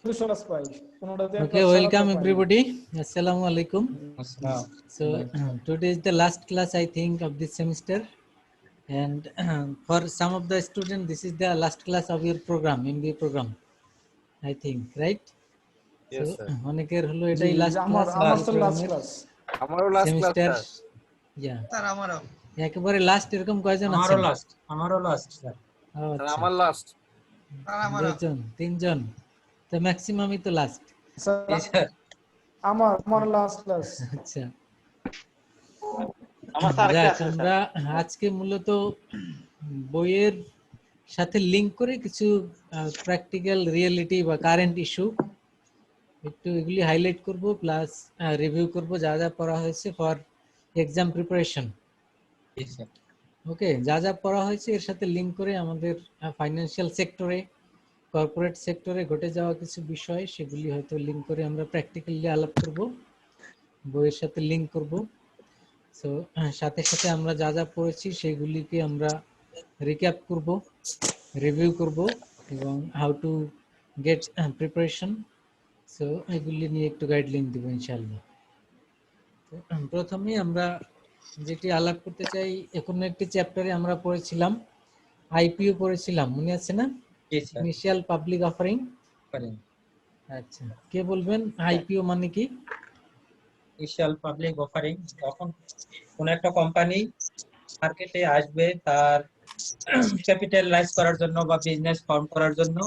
Okay, welcome everybody. Assalamu alaikum. So today is the last class, I think, of this semester, and for some of the students, this is the last class of your program, MBA program, I think, right? Yes, so sir. অনেকের হলো এটাই last class আমারও last semester. Class ইয়া sir আমারও একেবারে last এরকম কয়জন আছেন? আমারও লাস্ট স্যার। স্যার আমার লাস্ট দুজন তিনজন, তো ম্যাক্সিমামই তো লাস্ট। স্যার আমার লাস্ট ক্লাস। আচ্ছা, আমার স্যার যাক, আছে আমরা আজকে মূলত বইয়ের সাথে লিংক করে কিছু প্র্যাকটিক্যাল রিয়েলিটি বা কারেন্ট ইস্যু একটু এগুলি হাইলাইট করব, প্লাস রিভিউ করব যা যা পড়া হয়েছে ফর এক্সাম প্রিপারেশন। ওকে, যা যা পড়া হয়েছে এর সাথে লিংক করে আমাদের ফাইন্যান্সিয়াল সেক্টরে, কর্পোরেট সেক্টরে ঘটে যাওয়া কিছু বিষয়, সেগুলি হয়তো লিংক করে আমরা প্র্যাকটিক্যালি আলাপ করব, বইয়ের সাথে লিংক করব। সো সাথে সাথে আমরা যা যা পড়েছি সেগুলিকে আমরা রিক্যাপ করব, রিভিউ করব, এবং how to get preparation. So এগুলি নিয়ে একটু গাইডলাইন দেবো ইনশাআল্লাহ। তো প্রথমেই আমরা যেটি আলাপ করতে চাই, এখন একটি চ্যাপ্টারে আমরা পড়েছিলাম আইপিও পড়েছিলাম, মনে আছে না? Initial public offering. আচ্ছা, কে বলবেন আইপিও মানে কি? ইনিশিয়াল পাবলিক অফারিং, তখন কোন একটা কোম্পানি মার্কেটে আসবে তার ক্যাপিটালাইজ করার জন্য বা বিজনেস ফর্ম করার জন্য,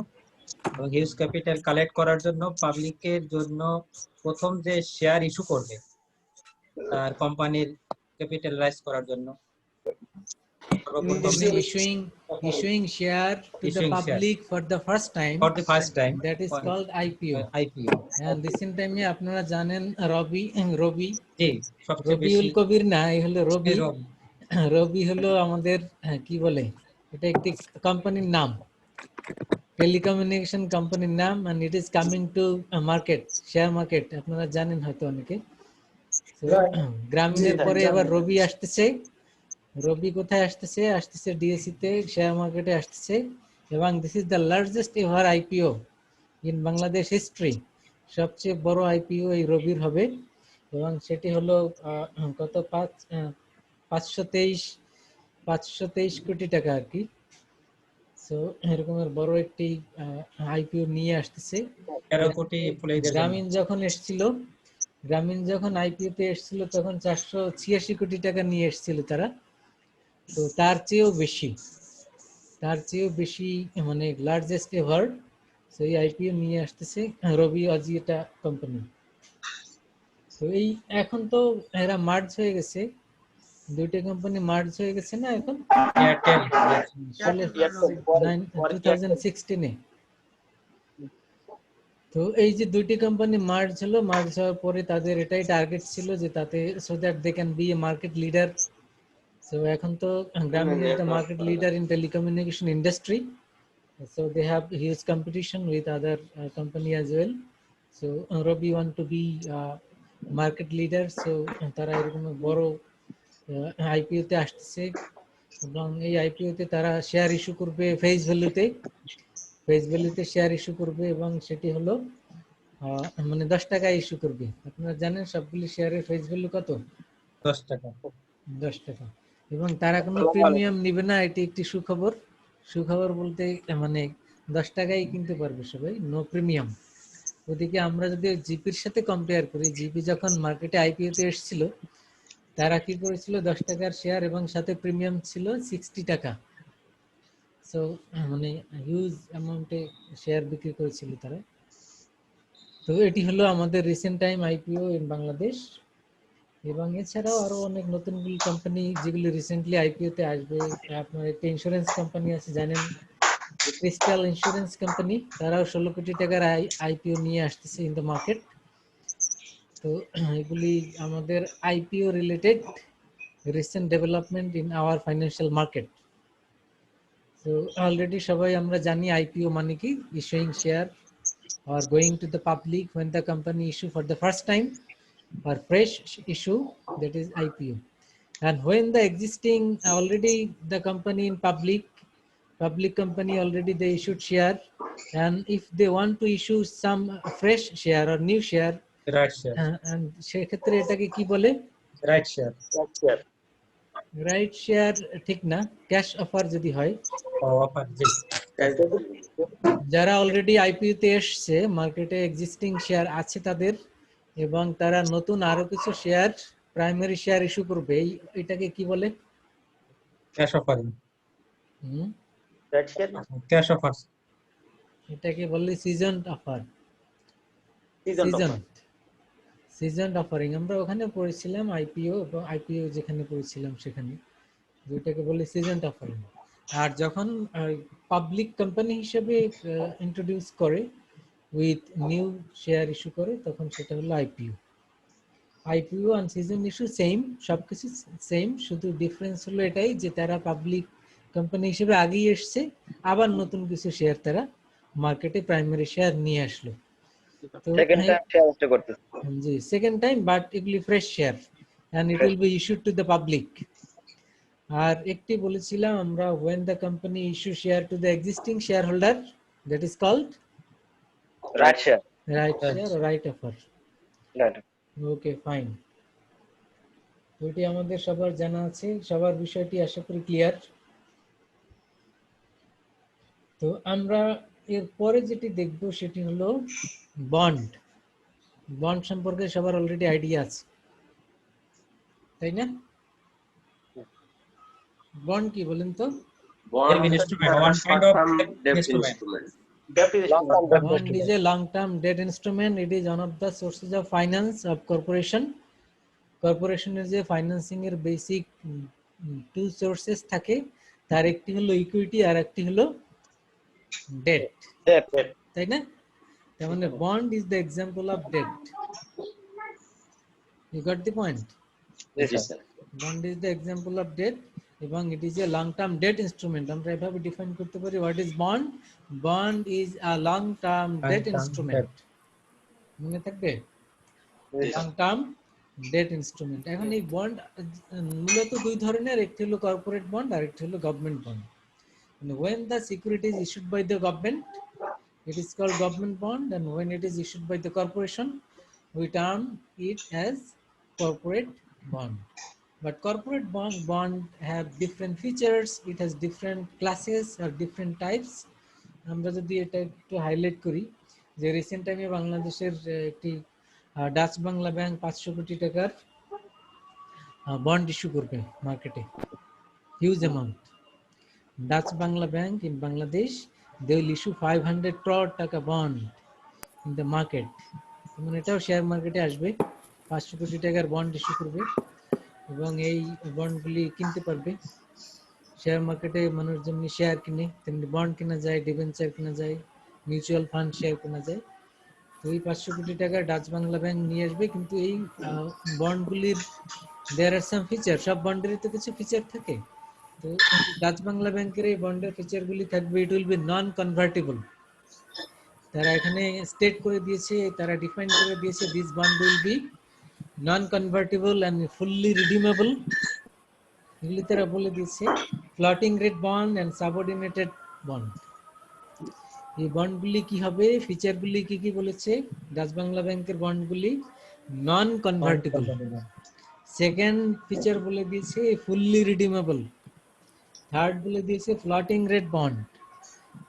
হিউজ ক্যাপিটাল কালেক্ট করার জন্য, পাবলিকের জন্য প্রথম যে শেয়ার ইস্যু করবে তার কোম্পানির ক্যাপিটালাইজ করার জন্য। Issuing share to the public for the first time, that is called IPO. And recent time এ আপনারা জানেন রবিউল কবির না, এই হলো রবি। রবি হলো আমাদের কি বলে, এটা একটি কোম্পানির নাম, টেলিকমিউনিকেশন কোম্পানির নাম, and it is coming to market, share market, আপনারা জানেন হয়তো অনেকে। গ্রামীণের পরে এবার রবি আসতেছে। রবি কোথায় আসতেছে? আসতেছে ডিএসসি তে, শেয়ার মার্কেটে আসতেছে, এবং this is the largest ever IPO in Bangladesh history. সবচেয়ে বড় আইপিও এই রবির হবে, এবং সেটি হলো কত, 523 কোটি টাকা আর কি। সো এরকমের বড় একটি আইপিও নিয়ে আসতেছে। গ্রামীণ যখন আইপিওতে এসেছিল তখন 486 কোটি টাকা নিয়ে এসেছিল তারা। তো তার চেয়েও বেশি মানে লার্জেস্ট এভার সেই আইপিও নিয়ে আসতেছে রবি আজিয়েটা কোম্পানি। তো এই এখন তো এরা মার্জ হয়ে গেছে, দুইটা কোম্পানি মার্জ হয়ে গেছে না এখন 2016-এ। তো এই যে দুইটি কোম্পানি মার্জ হওয়ার পরে তাদের এটাই টার্গেট ছিল যে তাতে so that they can be a market leader. So এখন তো Grameen is the market leader in telecommunication industry. So they have huge competition with other company as well. So Robi want to be market leader. So তারা এরকম বড় IPO তে আসতেছে, এবং এই IPO তে তারা শেয়ার ইস্যু করবে ফেস ভ্যালুতে শেয়ার ইস্যু করবে, এবং সেটি হলো মানে 10 টাকা ইস্যু করবে। আপনারা জানেন সবগুলি শেয়ারের ফেস ভ্যালু কত? 10 টাকা। এবং তারা কোনো প্রিমিয়াম নিবে না, এটি একটি সুখবর বলতে মানে 10 টাকায় কিনতে পারবে সবাই, নো প্রিমিয়াম। ওদিকে আমরা যদি জিপির সাথে কম্পেয়ার করি, জিপি যখন মার্কেটে আইপিওতে এসেছিল তারা কি করেছিল, 10 টাকার শেয়ার এবং সাথে প্রিমিয়াম ছিল 60 টাকা। সো মানে হিউজ অ্যামাউন্টে শেয়ার বিক্রি করেছিল তারা। তো এটি হলো আমাদের recent time IPO in Bangladesh. এবং এছাড়াও আরো অনেক নতুনগুলি কোম্পানি যেগুলি রিসেন্টলি আইপিওতে আসবে। আপনার একটা ইন্স্যুরেন্স কোম্পানি আছে জানেন, ক্রিস্টাল ইন্স্যুরেন্স কোম্পানি, তারাও 16 কোটি টাকার আইপিও নিয়ে আসতেছে ইন দ্য মার্কেট। তো এগুলি আমাদের IPO related recent development in our financial market. তো অলরেডি সবাই আমরা জানি আইপিও মানে কি, issuing share or going to the public when the company issue for the first time, or fresh issue, that is IPO. And when the existing already the company in public company already they issued share, and if they want to issue some fresh share or new share, right share, and সেক্ষেত্রে এটাকে কি বলে? Right share, right share ঠিক না, cash offer যদি হয়। Offer, জি। যারা already IPO তে এসছে, মার্কেটে এক্সিস্টিং শেয়ার আছে তাদের, এবং তারা নতুন আরো কিছু শেয়ার প্রাইমারি শেয়ার ইস্যু করবে, এটাকে কি বলে? ক্যাশ অফারিং, হুম, ক্যাশ অফার, এটাকে বলে সিজনড অফার। সিজনড অফারিং আমরা ওখানে পড়েছিলাম, আইপিও এবং আইপিও যেখানে পড়েছিলাম সেখানে, দুইটাকে বলে সিজনড অফারিং। আর যখন পাবলিক কোম্পানি হিসেবে ইন্ট্রোডিউস করে উইথ নিউ শেয়ার ইস্যু করে, তখন সেটা হলো আইপিও। আইপিও আর সিজন ইস্যু সেম, সবকিছু সেম, শুধু ডিফারেন্স হলো এটাই যে তারা পাবলিক কোম্পানি হিসেবে আগেই এসছে, আবার নতুন কিছু শেয়ার তারা মার্কেটে প্রাইমারি শেয়ার নিয়ে আসলো। তো জি, সেকেন্ড টাইম, বাট এগুলি fresh share and it will be issued to the public. আর একটি বলেছিলাম আমরা, when the company issue share to the existing shareholder, that is called right share. right share or right offer. Right. Okay, fine. ওইটি আমাদের সবার জানা আছে, সবার বিষয়টি আশা করি ক্লিয়ার। তো আমরা এর পরে যেটি দেখব সেটি হলো বন্ড। বন্ড সম্পর্কে সবার অলরেডি আইডিয়া আছে, তাই না? বন্ড কি বলেন তো? Bond is a long-term debt instrument. It is one of the sources of finance of corporation. Corporation is a financing এর basic two sources থাকে, তার একটি হলো ইকুইটি আর একটি হলো ডেট, তাই না? তার মানে bond is the example of debt. You got the point? Yes, sir. Bond is the example of debt এবং it is a long term debt instrument. আমরা এভাবে ডিফাইন করতে পারি, what is bond? Bond is a long term debt instrument. মনে থাকবে? long term debt instrument. এখন এই bond মূলত দুই ধরনের, একটি হলো কর্পোরেট বন্ড আর একটি হলো government bond. when the security is issued by the government, it is called government bond, and when it is issued by the corporation, we term it as corporate bond. But corporate bond have different features, it has different classes or different types. আমরা যদি এটা একটু highlight করি, যে recent টাইমে বাংলাদেশের একটি Dutch Bangla bank 500 কোটি টাকার বন্ড ইস্যু করবে মার্কেটে, huge amount. Dutch Bangla bank in Bangladesh, they will issue 500 crore টাকা বন্ড in the market. মানে এটাও শেয়ার মার্কেটে আসবে, 500 কোটি টাকার বন্ড ইস্যু করবে এবং এই বন্ডগুলি কিনতে পারবে। শেয়ার মার্কেটে মানুষ যেমনি শেয়ার কিনে তেমনি বন্ড কেনা যায়, ডিবেঞ্চার কেনা যায়, মিউচুয়াল ফান্ড শেয়ার কেনা যায়। তো এই 500 কোটি টাকা ডাচ বাংলা ব্যাংক নিয়ে আসবে, কিন্তু এই বন্ডগুলির দেয়ার আর সাম ফিচার, সব বন্ডেরই তো কিছু ফিচার থাকে। তো ডাচ বাংলা ব্যাংকের এই বন্ডের ফিচারগুলি থাকবে, it will be non convertible. তারা এখানে স্টেট করে দিয়েছে, তারা ডিফাইন করে দিয়েছে, this bond will be non-convertible and fully redeemable. এগুলি তারা বলে দিয়েছে floating rate bond and subordinated bond. এই বন্ডগুলি কি হবে, ফিচারগুলি কি কি বলেছে? ডাচ বাংলা ব্যাংকের বন্ডগুলি নন কনভার্টেবল, সেকেন্ড ফিচার বলে দিয়েছে ফুললি রিডিমেবল, থার্ড বলে দিয়েছে ফ্লোটিং রেট বন্ড,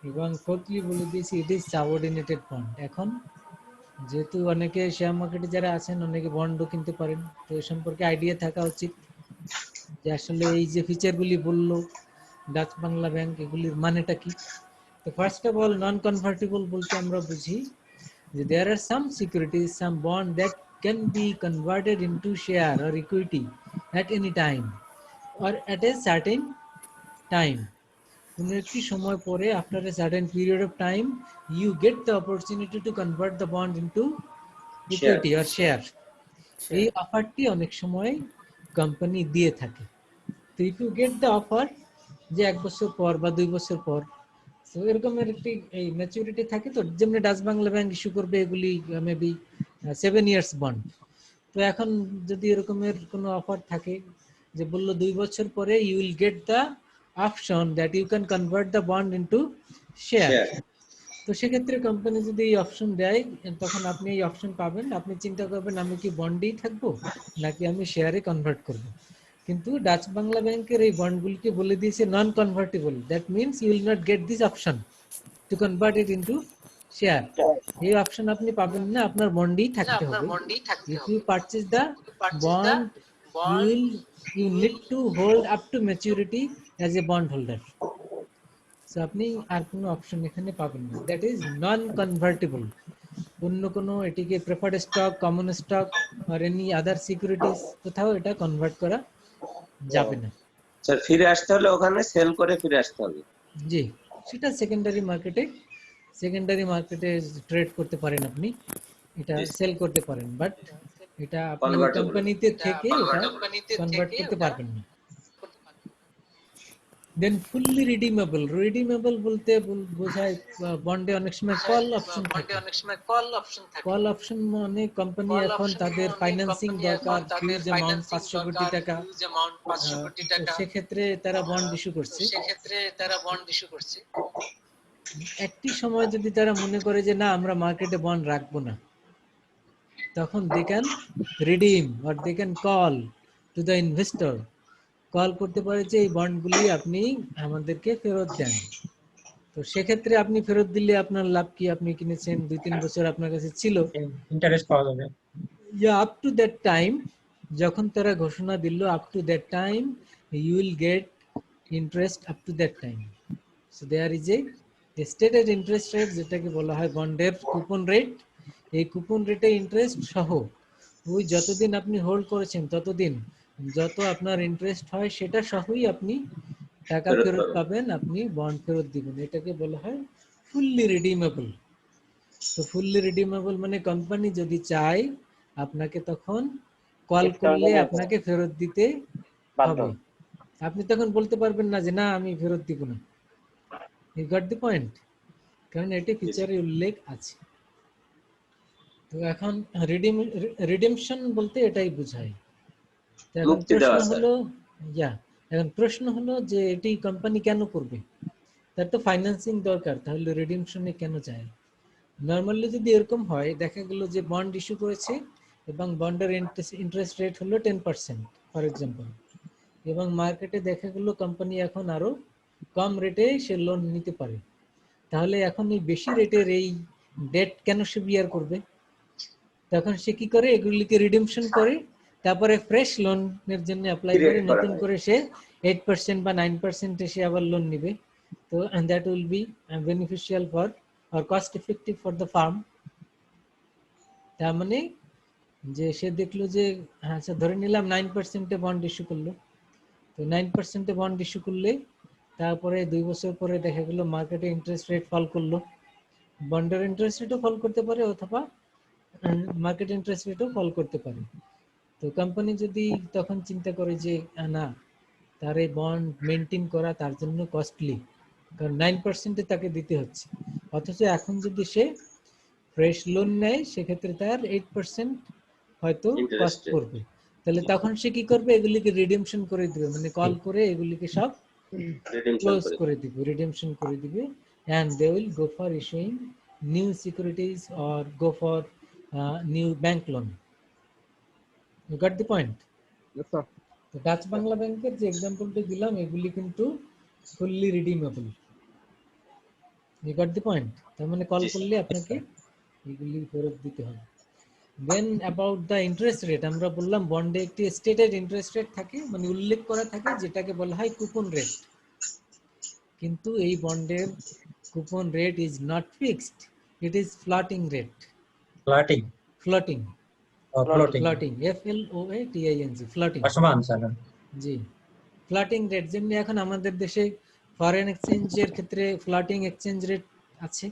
এবং ফোর্থলি বলে দিয়েছে ইট ইজ সাবঅর্ডিনেটেড বন্ড। এখন যেহেতু অনেকে শেয়ার মার্কেটে যারা আছেন অনেকে বন্ডও কিনতে পারেন, তো এই সম্পর্কে আইডিয়া থাকা উচিত যে আসলে এই যে ফিচারগুলি বললো ডাচ বাংলা ব্যাংক, এগুলির মানেটা কি। তো first of all, non convertible বলতে আমরা বুঝি যে there are some securities, some bond that can be converted into share or equity at any time or at a certain time. কোনো একটি সময় পরে, after a certain period of time, you get the opportunity to convert the bond into equity or share. এই অফারটি অনেক সময় company দিয়ে থাকে। তো if you get the offer যে 1 বছর পর বা 2 বছর পর, তো এরকমের একটি এই ম্যাচুরিটি থাকে, তো যেমন ডাচ বাংলা ব্যাংক ইস্যু করবে এগুলি মেবি 7 ইয়ার্স বন্ড। তো এখন যদি এরকমের কোনো অফার থাকে যে বললো 2 বছর পরে you will get the option that you can convert the bond into share. Share তো সেক্ষেত্রে কোম্পানি যদি এই অপশন দেয় তখন আপনি এই অপশন পাবেন, আপনি চিন্তা করবেন আমি কি বন্ডেই থাকবো নাকি আমি শেয়ারে কনভার্ট করব। কিন্তু ডাচ বাংলা ব্যাংকের এই বন্ডগুলিকে বলে দিয়েছে non convertible, that means you will not get this option to convert it into share. এই অপশন আপনি পাবেন না, আপনার বন্ডেই থাকতে হবে। If you purchase the bond you need to hold up to maturity as a bond holder. So আপনি আর কোনো অপশন এখানে পাবেন না, দ্যাট ইজ নন কনভার্টেবল। অন্য কোনো এটিকে প্রেফার্ড স্টক, কমন স্টক আর এনি আদার সিকিউরিটিজ কোথাও এটা কনভার্ট করা যাবে না। স্যার ফিরে আসতে হলে ওখানে সেল করে ফিরে আসতে হবে। জি, সেটা সেকেন্ডারি মার্কেটে ট্রেড করতে পারেন আপনি, এটা সেল করতে পারেন, বাট এটা আপনি Convertible. কোম্পানিতে থেকে এটা কনভার্ট করতে পারবেন না। দেন ফুললি রিডিমেবল বলতে বোঝায় বন্ডে অনেক সময় কল অপশন থাকে। কল অপশন মানে কোম্পানি এখন তাদের ফাইন্যান্সিং দরকার হিউজ অ্যামাউন্ট 500 কোটি টাকা, তো সেক্ষেত্রে তারা বন্ড ইস্যু করছে। একটি সময় যদি তারা মনে করে যে না আমরা মার্কেটে বন্ড রাখবো না, তখন they can redeem or they can call to the investor, call করতে পারে যে এই বন্ডগুলি আপনি আমাদেরকে ফেরত দেন। তো সেক্ষেত্রে আপনি ফেরত দিলে আপনার লাভ কি, আপনি কিনেছেন 2-3 বছর আপনার কাছে ছিল, ইন্টারেস্ট পাওয়া যাবে। আপ টু দ্যাট টাইম, যখন তারা ঘোষণা দিল up to that time you will get interest up to that time. So there is a stated interest rate, যেটাকে বলা হয় বন্ডের কুপন রেট। এই কুপন রেটে ইন্টারেস্ট সহ ওই যতদিন আপনি হোল্ড করেছেন ততদিন যত আপনার ইন্টারেস্ট হয় সেটা সহই আপনি টাকা ফেরত ফেরত পাবেন। পাবেন, আপনি বন্ড ফেরত দিবেন। এটাকে বলা হয় ফুললি রিডিমেবল। তো ফুললি রিডিমেবল মানে কোম্পানি যদি চায় আপনাকে তখন কল করলে আপনাকে ফেরত দিতে হবে, আপনি তখন বলতে পারবেন না যে না আমি ফেরত দিব না। ইউ গট দি পয়েন্ট, কারণ এটি ফিচারে উল্লেখ আছে। তো এখন রিডেমশন বলতে এটাই বোঝায়। তো এখন মুক্তি দেওয়া, প্রশ্ন হলো এখন প্রশ্ন হলো যে এটি কোম্পানি কেন করবে, তার তো ফাইন্যান্সিং দরকার, তাহলে রিডেমশনে কেন যায়? নরমালি যদি এরকম হয়, দেখা গেল যে বন্ড ইস্যু করেছে এবং বন্ডের ইন্টারেস্ট রেট হলো 10% ফর এক্সাম্পল, এবং মার্কেটে দেখা গেল কোম্পানি এখন আরো কম রেটে সে লোন নিতে পারে, তাহলে এখন এই বেশি রেটের এই ডেট কেন সে বিয়ার করবে? তখন সে কি করে, এগুলিকে রিডেমশন করে তারপরে ফ্রেশ লোনের জন্য অ্যাপ্লাই করে, Create করা নতুন হয়। করে সে 8% বা 9% সে আবার লোন নিবে। তো and that will be beneficial for or cost effective for the farm। তার মানে যে সে দেখলো যে আচ্ছা ধরে নিলাম 9% বন্ড ইস্যু করলো, তো 9% বন্ড ইস্যু করলে তারপরে 2 বছর পরে দেখা গেল মার্কেটে ইন্টারেস্ট রেট ফল করলো, বন্ডের ইন্টারেস্ট রেটও ফল করতে পারে অথবা মার্কেট ইন্টারেস্ট রেটও ফল করতে পারে। তো কোম্পানি যদি তখন চিন্তা করে যে না তার এই বন্ড মেনটেন করা তার জন্য কস্টলি, কারণ 9% তাকে দিতে হচ্ছে, অথচ এখন যদি সে ফ্রেশ লোন নেয় সেক্ষেত্রে তার 8% হয়তো Interest কস্ট rate। পড়বে, তাহলে তখন সে কি করবে, এগুলিকে রিডেমশন করে দিবে, মানে কল করে এগুলিকে সব Redemption ক্লোজ করে। করে দিবে, রিডেমশন করে দিবে, and they will go for issuing new securities or go for new bank loan. You got the point? Yes, sir. তো ডাচ বাংলা ব্যাংকের যে এক্সাম্পলটা দিলাম এগুলি কিন্তু fully redeemable. You got the point? তার মানে কল জি, স্যার। করলে আপনাকে এগুলি ফেরত দিতে হবে। দেন অ্যাবাউট দ্য ইন্টারেস্ট রেট, আমরা বললাম বন্ডে একটি স্টেটেড ইন্টারেস্ট রেট থাকে, মানে উল্লেখ করা থাকে, যেটাকে বলা হয় কুপন রেট। কিন্তু এই বন্ডের coupon rate is not fixed, it is floating rate. Floating floating floating floating FLOATING floating. অসমান স্যার। জি, ফ্লোটিং রেট, যেমনি এখন আমাদের দেশে ফরেন এক্সচেঞ্জের ক্ষেত্রে ফ্লোটিং এক্সচেঞ্জ রেট আছে।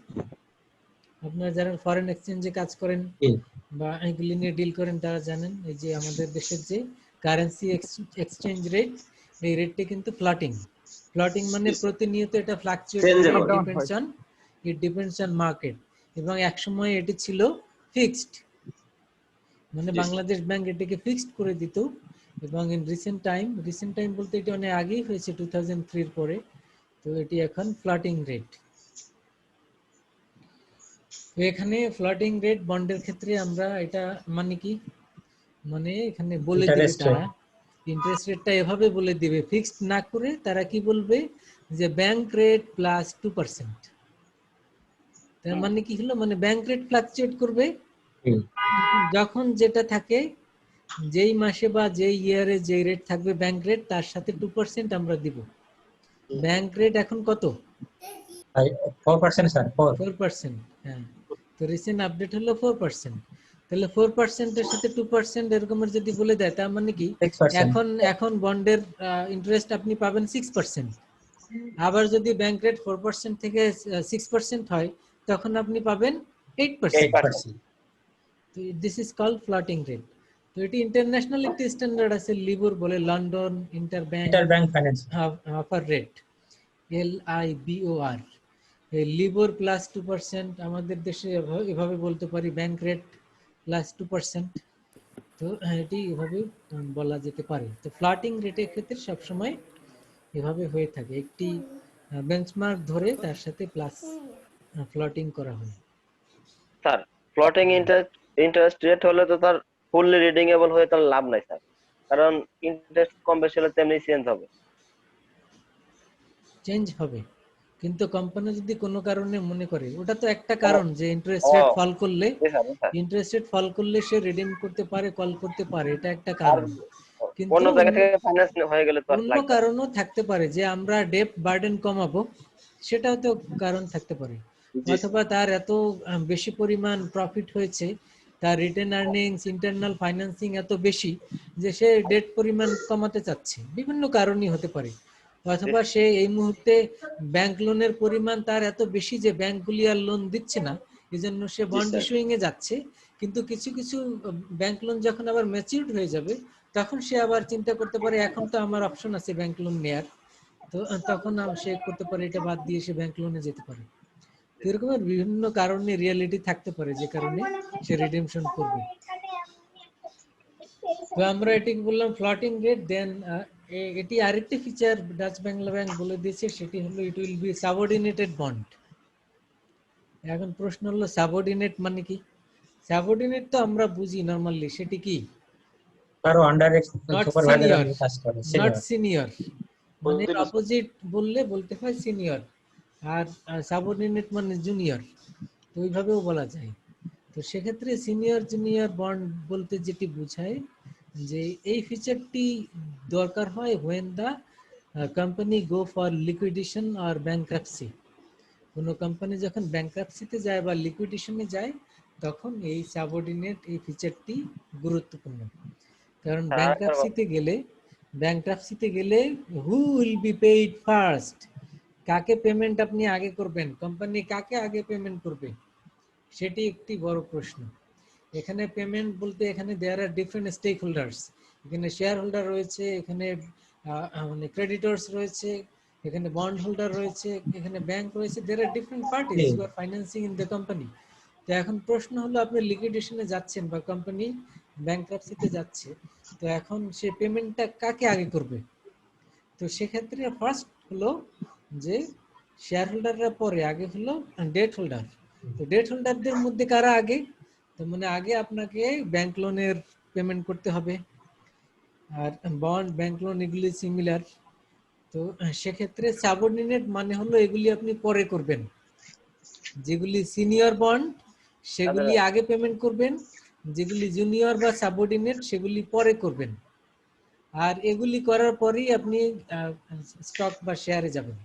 আপনারা যারা ফরেন এক্সচেঞ্জে কাজ করেন বা এগুলি নিয়ে ডিল করেন তারা জানেন, এই যে আমাদের দেশের যে কারেন্সি এক্সচেঞ্জ রেট, এই রেটটি কিন্তু ফ্লোটিং। ফ্লোটিং মানে Yes, sir। প্রতিনিয়ত এটা ফ্লাকচুয়েট Changeable। করে, ডিপেন্ডস অন মার্কেট, এবং এক সময় এটি ছিল ফিক্সড, মানে Yes, sir। বাংলাদেশ ব্যাংক এটিকে ফিক্সড করে দিত এবং ইন রিসেন্ট টাইম বলতে এটা অনেক আগেই হয়েছে 2003 এর পরে। তো এটি এখন ফ্লোটিং রেট। তো এখানে ফ্লোটিং রেট বন্ডের ক্ষেত্রে আমরা এটা মানে কি, মানে এখানে বলে দিবে ইন্টারেস্ট তারা ইন্টারেস্ট রেটটা এভাবে বলে দিবে, ফিক্সড না করে তারা কি বলবে যে ব্যাংক রেট প্লাস 2%। তার মানে কি হলো, মানে ব্যাংক রেট ফ্লাকচুয়েট করবে যখন যেটা থাকে, যেই মাসে বা যেই ইয়ারে যে রেট থাকবে ব্যাংক রেট, তার সাথে 2% আমরা দিব। ব্যাংক রেট এখন কত? 4% স্যার 4%। হ্যাঁ, তো রিসেন্ট আপডেট হলো 4%। তাহলে 4% এর সাথে 2% এরকমের যদি বলে দেয়, তার মানে কি 6%। এখন বন্ডের ইন্টারেস্ট আপনি পাবেন 6%। আবার যদি ব্যাংক রেট 4% থেকে 6% হয়, তখন আপনি পাবেন 8%। 8%। তো this is called floating rate. তো এটি ইন্টারন্যাশনাল একটি স্ট্যান্ডার্ড আছে, লিবর বলে, London interbank finance. Offer rate, LIBOR। LIBOR plus 2%, আমাদের দেশে এভাবে বলতে পারি ব্যাংক রেট প্লাস 2%। তো এটি এভাবে বলা যেতে পারে। তো ফ্লোটিং রেটের ক্ষেত্রে সবসময় এভাবে হয়ে থাকে, একটি বেঞ্চমার্ক ধরে তার সাথে প্লাস ফ্লোটিং করা হয়। স্যার ফ্লোটিং ইন্টারেস্ট রেট হলে তো তার ফুললি রিডিংয়েবল হয়ে তার লাভ নাই স্যার, কারণ ইন্টারেস্ট কম বেশি হলে তেমনি চেঞ্জ হবে। চেঞ্জ হবে, কিন্তু কোম্পানি যদি কোনো কারণে মনে করে, ওটা তো একটা কারণ যে ইন্টারেস্ট রেট ফল করলে, জি স্যার, জি স্যার। ইন্টারেস্ট রেট ফল করলে সে রিডিম করতে পারে, কল করতে পারে, এটা একটা আর কারণ। কিন্তু অন্য জায়গা থেকে ফাইন্যান্স হয়ে গেলে তো আর অন্য লাগবে না। কারণও থাকতে পারে, যে আমরা ডেট বার্ডেন কমাবো, সেটাও তো কারণ থাকতে পারে। জি অথবা তার এত বেশি পরিমাণ প্রফিট হয়েছে, তার রিটেন আর্নিংস, ইন্টারনাল ফাইন্যান্সিং এত বেশি যে সে ডেট পরিমাণ কমাতে চাচ্ছে, বিভিন্ন কারণই হতে পারে। অথবা সে এই মুহূর্তে ব্যাংক লোনের পরিমাণ তার এত বেশি যে ব্যাংকগুলি আর লোন দিচ্ছে না, এজন্য সে বন্ড স্যার। ইস্যুইং এ যাচ্ছে। কিন্তু কিছু কিছু ব্যাংক লোন যখন আবার ম্যাচিউরড হয়ে যাবে, তখন সে আবার চিন্তা করতে পারে এখন তো আমার অপশন আছে ব্যাংক লোন নেয়ার, তো তখন সে করতে পারে এটা বাদ দিয়ে সে ব্যাংক লোনে যেতে পারে। তো এরকমের বিভিন্ন কারণে রিয়ালিটি থাকতে পারে যে কারণে সে রিডেমশন করবে। তো আমরা এটিকে বললাম ফ্লোটিং রেট। দেন এটি আরেকটি ফিচার ডাচ বাংলা ব্যাংক বলে দিয়েছে, সেটি হলো ইট উইল বি সাবঅর্ডিনেটেড বন্ড। এখন প্রশ্ন হলো সাবঅর্ডিনেট মানে কি? সাবঅর্ডিনেট তো আমরা বুঝি নরমালি, সেটি কি? কারো আন্ডারে নট সুপারভাইজার সিনিয়র, আন্ডারে কাজ করে, নট সিনিয়র। সিনিয়র, মানে অপোজিট বলতে হয় সিনিয়র, আর সাবঅর্ডিনেট মানে জুনিয়র, তো ওইভাবেও বলা যায়। তো সেক্ষেত্রে সিনিয়র জুনিয়র বন্ড বলতে যেটি বোঝায় যে এই ফিচারটি দরকার হয় when the company go for liquidation or bankruptcy। কোনো কোম্পানি যখন ব্যাংক্রাপসিতে যায় বা লিকুইডেশনে যায়, তখন এই সাবঅর্ডিনেট এই ফিচারটি গুরুত্বপূর্ণ। কারণ স্যার আরেকটা ব্যাংক্রাপসিতে গেলে who will be paid first, কাকে পেমেন্ট আপনি আগে করবেন, কোম্পানি কাকে আগে পেমেন্ট করবে, সেটি একটি বড় প্রশ্ন। এখানে পেমেন্ট বলতে এখানে দেয়ার আর ডিফারেন্ট স্টেক হোল্ডার্স, এখানে শেয়ার হোল্ডার রয়েছে, এখানে মানে ক্রেডিটরস রয়েছে, এখানে বন্ড হোল্ডার রয়েছে, এখানে ব্যাংক রয়েছে, there are different parties who are financing in the company. তো এখন প্রশ্ন হলো আপনি লিকুইডেশনে যাচ্ছেন বা কোম্পানি ব্যাংক্রাপসিতে যাচ্ছে, তো এখন সে পেমেন্টটা কাকে আগে করবে? তো সেক্ষেত্রে ফার্স্ট হলো যে শেয়ার হোল্ডাররা পরে, আগে হলো ডেট হোল্ডার। তো ডেট হোল্ডারদের মধ্যে কারা আগে? তো মানে আগে আপনাকে ব্যাংক লোনের পেমেন্ট করতে হবে, আর বন্ড ব্যাংক লোন এগুলি সিমিলার। তো সেক্ষেত্রে সাবঅর্ডিনেট মানে হলো এগুলি আপনি পরে করবেন, যেগুলি সিনিয়র বন্ড সেগুলি আগে পেমেন্ট করবেন, যেগুলি জুনিয়র বা সাবঅর্ডিনেট সেগুলি পরে করবেন। আর এগুলি করার পরেই আপনি স্টক বা শেয়ারে যাবেন।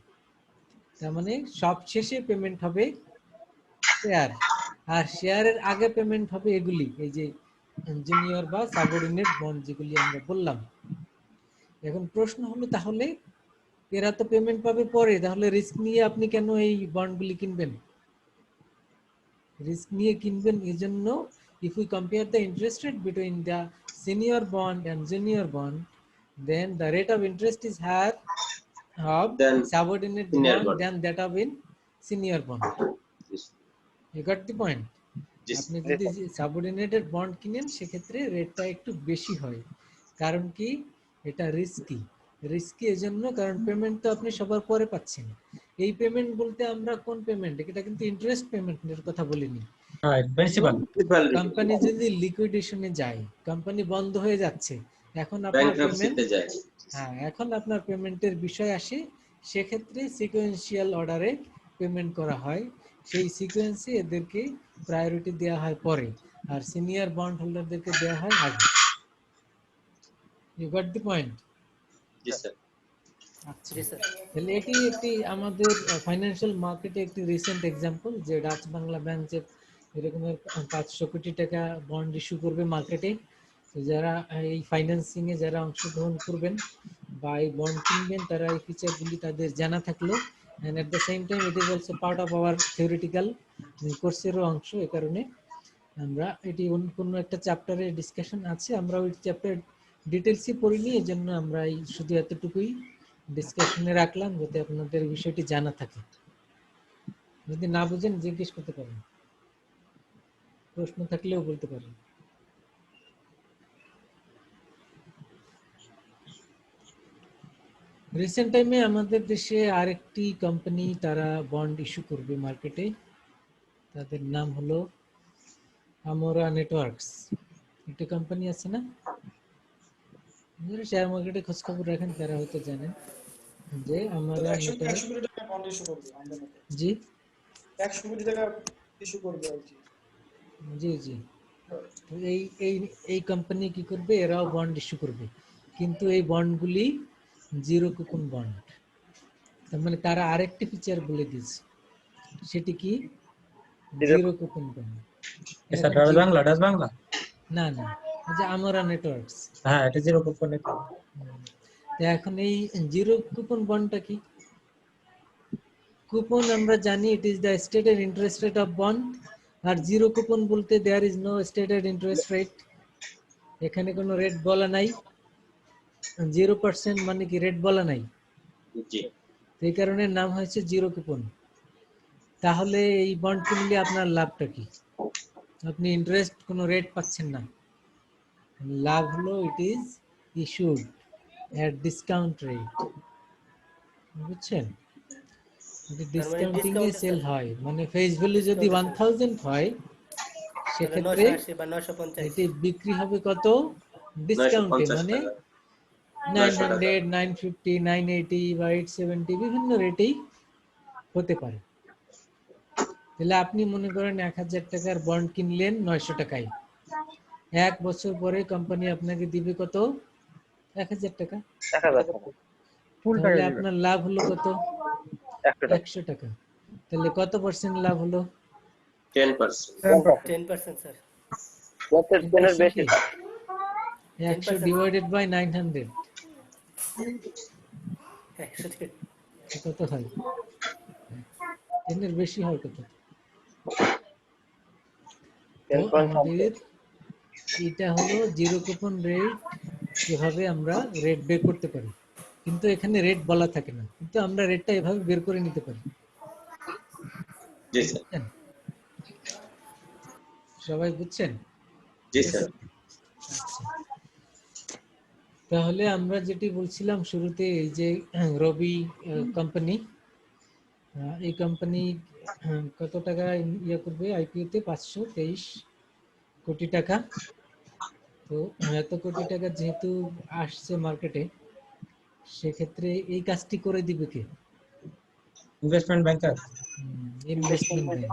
তার মানে সব শেষে পেমেন্ট হবে শেয়ার, আর শেয়ারের আগে পেমেন্ট হবে এগুলি, এই যে জুনিয়র বা সাবঅর্ডিনেট বন্ড যেগুলি আমরা বললাম। এখন প্রশ্ন হলো তাহলে এরা তো পেমেন্ট পাবে পরে, তাহলে রিস্ক নিয়ে আপনি কেন এই বন্ডগুলি কিনবেন? রিস্ক নিয়ে কিনবেন এজন্য, if we compare the interest rate between the senior bond and junior bond, then the rate of interest is higher of Then subordinate senior bond bond. than that of in senior bond. You got the point? আপনি যদি subordinated bond কিনেন সেক্ষেত্রে রেটটা একটু বেশি হয়, কারণ কি এটা রিস্কি এজন্য কারণ পেমেন্ট তো আপনি সবার পরে পাচ্ছেন। এই পেমেন্ট বলতে আমরা কোন পেমেন্ট, এটা কিন্তু ইন্টারেস্ট পেমেন্টের কথা বলিনি। হ্যাঁ, প্রিন্সিপাল। কোম্পানি যদি লিকুইডেশনে যায়, কোম্পানি বন্ধ হয়ে যাচ্ছে, এখন আপনার পেমেন্ট, ব্যাংক্রাপসিতে যায়। হ্যাঁ এখন আপনার পেমেন্টের বিষয় আসে, সেক্ষেত্রে সিকোয়েন্সিয়াল অর্ডারে পেমেন্ট করা হয়। সেই সিকোয়েন্সে এদেরকে প্রায়োরিটি দেওয়া হয় পরে, আর সিনিয়র বন্ড হোল্ডারদেরকে দেওয়া হয় আগে। You got the point? জি স্যার। আচ্ছা, তাহলে এটি একটি আমাদের ফাইন্যান্সিয়াল মার্কেটে একটি রিসেন্ট এক্সাম্পল যে ডাচ বাংলা ব্যাংক যে এরকমের 500 কোটি টাকা বন্ড ইস্যু করবে মার্কেটে। তো যারা এই ফাইন্যান্সিং এ যারা অংশগ্রহণ করবেন বা এই বন্ড কিনবেন, তারা এই ফিচারগুলি তাদের জানা থাকলো, and at the same time it is also part of our theoretical কোর্সেরও অংশ। এই কারণে আমরা এটি কোনো একটা চ্যাপ্টারে ডিসকাশন আছে, আমরা ওই চ্যাপ্টার ডিটেলসই পড়িনি, এই জন্য আমরা এই শুধু এতটুকুই ডিসকাশনে রাখলাম যাতে আপনাদের বিষয়টি জানা থাকে। যদি না বুঝেন জিজ্ঞেস করতে পারেন, প্রশ্ন থাকলেও বলতে পারেন। রিসেন্ট টাইমে আমাদের দেশে আরেকটি কোম্পানি তারা বন্ড ইস্যু করবে মার্কেটে, তাদের নাম হলো আমোরা নেটওয়ার্কস। একটা কোম্পানি আছে না, যারা শেয়ার মার্কেটে খোঁজ খবর রাখেন তারা হয়তো জানেন যে আমোরা নেটওয়ার্কস। 100 কোটি টাকা বন্ড ইস্যু করবে আমাদের মতো। জি 100 কোটি টাকা ইস্যু করবে আর কি। জি জি, তো এই এই এই কোম্পানি কি করবে, এরাও বন্ড ইস্যু করবে, কিন্তু এই বন্ডগুলি জিরো কুপন বন্ড। তার মানে তারা আরেকটি ফিচার বলে দিয়েছে, সেটি কি জিরো কুপন বন্ড। এটা ডাচ বাংলা না না, এই যে আমরা নেটওয়ার্কস। হ্যাঁ, এটা জিরো কুপন। তো এখন এই জিরো কুপন বন্ডটা কি? কুপন আমরা জানি it is the stated interest rate of bond, আর জিরো কুপন বলতে there is no stated interest rate, এখানে কোনো রেট বলা নাই। 0% মানে কি রেট বলা নাই, জি এই কারণে নাম হয়েছে জিরো কুপন। তাহলে এই বন্ড কিনলে আপনার লাভটা কি? আপনি ইন্টারেস্ট কোনো রেট পাচ্ছেন না, লাভ হলো it is issued at discount rate. বুঝছেন? ডিসকাউন্টিং এ সেল হয়, মানে ফেস ভ্যালু যদি 1000 হয় সেক্ষেত্রে এটি বিক্রি হবে কত ডিসকাউন্টে, 950 মানে টাকা। 900, 950, 980 বা 870 বিভিন্ন রেটেই হতে পারে। তাহলে আপনি মনে করেন 1000 টাকার বন্ড কিনলেন 900 টাকায়, 1 বছর পরে কোম্পানি আপনাকে দিবে কত? 1000 টাকা। 1000 টাকা, তাহলে আপনার লাভ হলো কত? 100 টাকা। 100 টাকা। তাহলে কত পার্সেন্ট লাভ হলো? 10%। স্যার। কত দিনের বেশি? 100 ডিভাইডেড বাই 900 কত হয়? এর বেশি হয় কত? তো আমাদের এটা হলো জিরো কুপন রেট, এভাবে আমরা রেট বের করতে পারি, কিন্তু এখানে রেট বলা থাকে না, কিন্তু আমরা রেটটা এভাবে বের করে নিতে পারি। জি স্যার। বুঝছেন? সবাই বুঝছেন? জি স্যার। আচ্ছা, তাহলে আমরা যেটি বলছিলাম শুরুতে, এই যে রবি কোম্পানি, এই কোম্পানি কত টাকা ইয়ে করবে আইপিও তে? 523 কোটি টাকা। তো এত কোটি টাকা যেহেতু আসছে মার্কেটে, সেক্ষেত্রে এই কাজটি করে দিবে কে? Investment banker. Investment bank.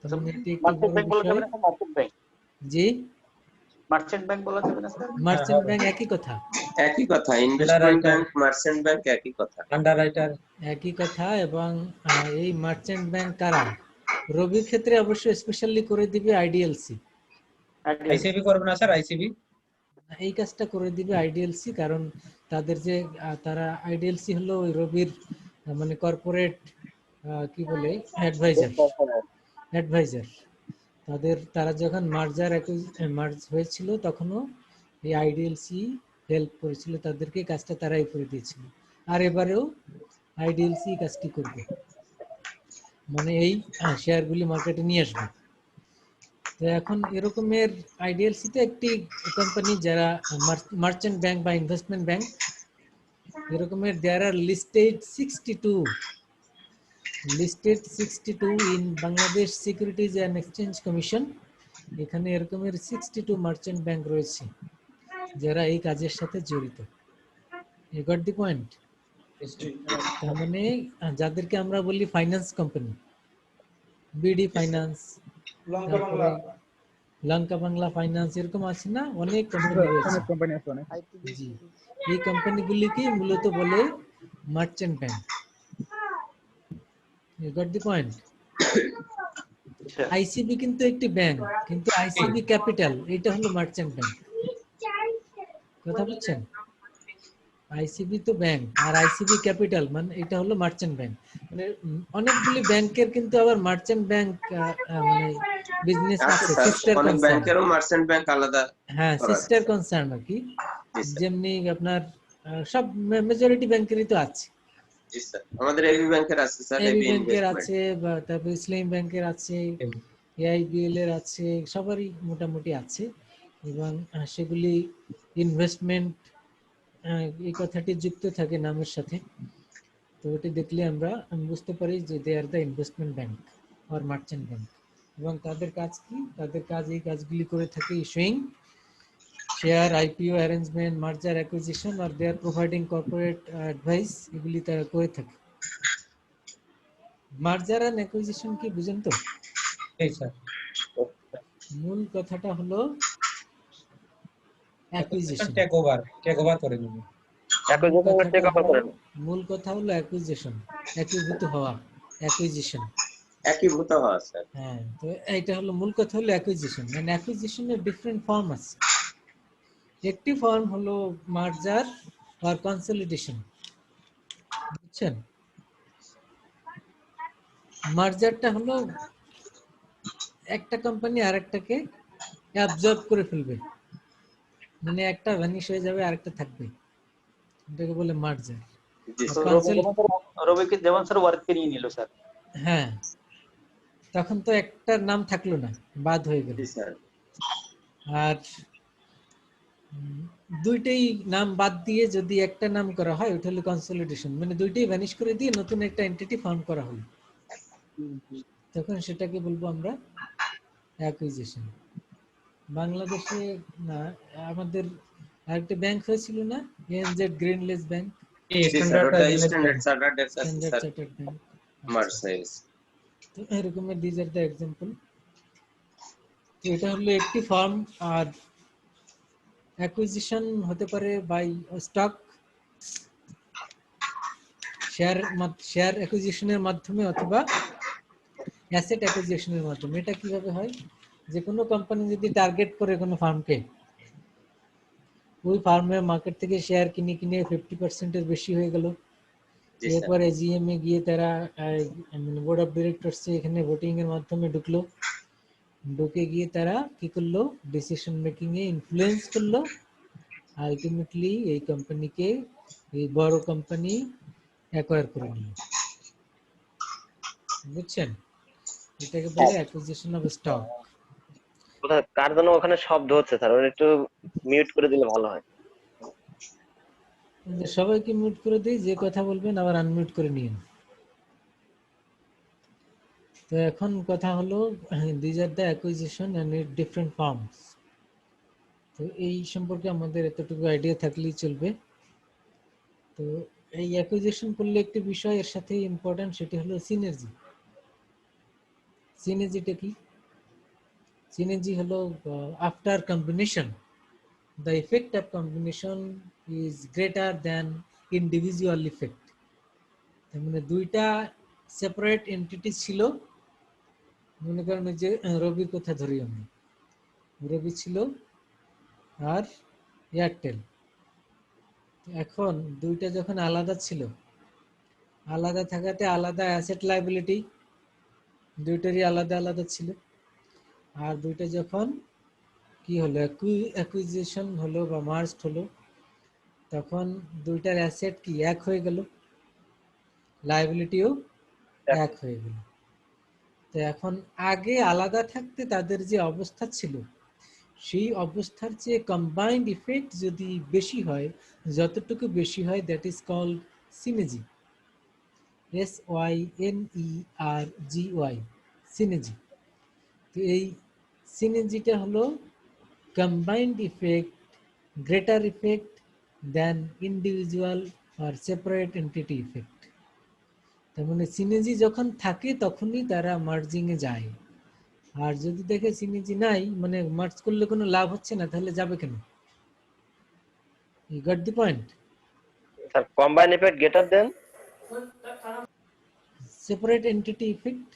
তাহলে এটি একটি বড় বিষয়। জি, মার্চেন্ট ব্যাংক বলা যাবে না স্যার? মার্চেন্ট ব্যাংক একই কথা, একই কথা, ইনভেস্টমেন্ট ব্যাংক মার্চেন্ট ব্যাংক একই কথা। আন্ডাররাইটার। একই কথা। এবং এই মার্চেন্ট ব্যাংক কারা? রবির ক্ষেত্রে অবশ্য স্পেশালি করে দিবে আইডিএলসি। আইসিবি করবে না স্যার? আইসিবি এই কাজটা করে দিবে আইডিএলসি, কারণ তাদের যে তারা আইডিএলসি হলো ওই রবির মানে কর্পোরেট কি বলে অ্যাডভাইজার। তারা যখন মার্জ হয়েছিল তখনও এই আইডিএলসি হেল্প করেছিল তাদেরকে, কাজটা তারাই করে দিয়েছিল। আর এবারেও আইডিএলসি কাজটি করবে, মানে এই শেয়ারগুলি মার্কেটে নিয়ে আসবে। তো এখন এরকমের আইডিএলসি তে একটি কোম্পানি যারা মার্চেন্ট ব্যাংক বা ইনভেস্টমেন্ট ব্যাংক এরকমের there are listed 62 in Bangladesh Securities and Exchange Commission. এখানে এরকমের 62 মার্চেন্ট ব্যাংক রয়েছে যারা এই কাজের সাথে জড়িত। You got the point? তার মানে যাদেরকে আমরা বলি ফাইন্যান্স কোম্পানি, বিডি ফাইন্যান্স, লঙ্কা বাংলা লঙ্কা বাংলা ফাইন্যান্স, এরকম আছে না, অনেক কোম্পানি রয়েছে। জি, এই কোম্পানিগুলিকে মূলত বলে merchant bank. You got the point? ICB কিন্তু একটি ব্যাংক, কিন্তু আইসিবি ক্যাপিটাল এটা হলো মার্চেন্ট ব্যাংক। কথা বুঝছেন? আইসিবি তো ব্যাংক আর আইসিবি ক্যাপিটাল মানে এটা হলো মার্চেন্ট ব্যাংক। মানে অনেকগুলি ব্যাংকের কিন্তু আবার মার্চেন্ট ব্যাংক মানে বিজনেস আছে, সিস্টার অনেক কনসার্ন। ব্যাংকেরও মার্চেন্ট ব্যাংক আলাদা। হ্যাঁ, সিস্টার কনসার্ন আর কি। যেমনি আপনার সব মেজরিটি ব্যাংকেরই তো আছে। জি স্যার, আমাদের এবি ব্যাংকের আছে স্যার, এবি এবি ব্যাংকের ইনভেস্টমেন্ট আছে, বা তারপর ইসলামী ব্যাংকের আছে, এআইবিএল এর আছে, সবারই মোটামুটি আছে। এবং সেগুলি ইনভেস্টমেন্ট এই কথাটি যুক্ত থাকে নামের সাথে। তো ওটি দেখলে আমরা বুঝতে পারি যে they are the investment bank or merchant bank. এবং তাদের কাজ কি? তাদের কাজ এই কাজগুলি করে থাকে issuing share, IPO arrangement, merger acquisition আর they are providing corporate advice, এগুলি তারা করে থাকে। মার্জার এন্ড অ্যাকুইজিশন কি বুঝেন তো? এই স্যার মূল কথাটা হলো অ্যাকুইজিশন। টেক ওভার করে নেব। মূল কথা হলো অ্যাকুইজিশন, একীভূত হওয়া, অ্যাকুইজিশন। একীভূত হওয়া স্যার। হ্যাঁ, তো এইটা হলো মূল কথা হলো অ্যাকুইজিশন। মানে অ্যাকুইজিশনের ডিফারেন্ট ফর্ম আছে। একটি ফর্ম হলো মার্জার আর কনসলিডেশন, বুঝছেন? মার্জারটা হলো একটা কোম্পানি আরেকটাকে অ্যাবজর্ব করে ফেলবে, মানে একটা ভ্যানিশ হয়ে যাবে আরেকটা থাকবে, এটাকে বলে মার্জার। জি রবিকে যেমন স্যার ওয়ার্ককে নিয়ে নিল স্যার। হ্যাঁ, তখন তো একটার নাম থাকলো না, বাদ হয়ে গেল। জি স্যার। আর দুইটাই নাম বাদ দিয়ে যদি একটা নাম করা হয় ওটা হলো কনসলিডেশন, মানে দুইটাই ভ্যানিশ করে দিয়ে নতুন একটা এন্টিটি ফর্ম করা হলো, তখন সেটাকে বলবো আমরা অ্যাকুইজিশন। বাংলাদেশে না, আমাদের আরেকটা ব্যাংক হয়েছিল না, ANZ Grindlays bank, Standard Standard Chartered Standard Chartered bank, মার্সাইজ। তো এরকমের দিজ আর দ্য এক্সাম্পল। তো এটা হলো একটি ফর্ম। আর অ্যাকুইজিশন হতে পারে বাই স্টক, শেয়ার অ্যাকুইজিশনের মাধ্যমে অথবা অ্যাসেট অ্যাকুইজিশনের মাধ্যমে। এটা কিভাবে হয়? যে কোনো কোম্পানি যদি টার্গেট করে কোনো ফার্মকে, ওই ফার্মের মার্কেট থেকে শেয়ার কিনে 50% এর বেশি হয়ে গেল, এরপর এজিএম এ গিয়ে তারা মানে বোর্ড অফ ডিরেক্টরস এখানে ভোটিং এর মাধ্যমে ঢুকলো, ঢুকে গিয়ে তারা কি করলো, ডিসিশন মেকিং এ ইনফ্লুয়েন্স করলো, আলটিমেটলি এই কোম্পানিকে, এই বড় কোম্পানি অ্যাকোয়ার করে নিল। বুঝছেন? এটাকে বলে অ্যাকুইজিশন অফ স্টক। কোথায় কার জন্য ওখানে শব্দ হচ্ছে স্যার, ওটা একটু মিউট করে দিলে ভালো হয়। সবাইকে মিউট করে দিই, যে কথা বলবেন আবার আনমিউট করে নিন। তো এখন কথা হলো these are the acquisition and it different forms. তো এই সম্পর্কে আমাদের এতটুকু আইডিয়া থাকলেই চলবে। তো এই অ্যাকুইজিশন করলে একটি বিষয় এর সাথে ইম্পর্টেন্ট, সেটি হলো সিনার্জি। সিনার্জিটা কি? সিনার্জি হলো after combination the effect of combination is greater than individual effect. তার মানে দুইটা সেপারেট এন্টিটি ছিল, মনে করেন যে রবির কথা ধরি আমি, রবি ছিল আর এয়ারটেল। এখন দুইটা যখন আলাদা ছিল, আলাদা থাকাতে আলাদা অ্যাসেট লায়াবিলিটি দুইটারই আলাদা আলাদা ছিল। আর দুইটা যখন কি হলো, অ্যাকুইজিশন হলো বা মার্জড হলো, তখন দুইটার অ্যাসেট কি এক হয়ে গেল, লায়াবিলিটিও এক হয়ে গেল। তো এখন আগে আলাদা থাকতে তাদের যে অবস্থা ছিল সেই অবস্থার চেয়ে কম্বাইন্ড ইফেক্ট যদি বেশি হয়, যতটুকু বেশি হয়, that is called synergy, SYNERGY, synergy. তো এই সিনার্জিটা হলো combined effect, greater effect than individual আর সেপারেট এন্টিটি ইফেক্ট। তার মানে সিনার্জি যখন থাকে তখনই তারা মার্জিং এ যায়, আর যদি দেখে সিনার্জি নাই, মানে মার্জ করলে কোনো লাভ হচ্ছে না, তাহলে যাবে কেন? You got the point? Sir combine effect greater than separate entity effect,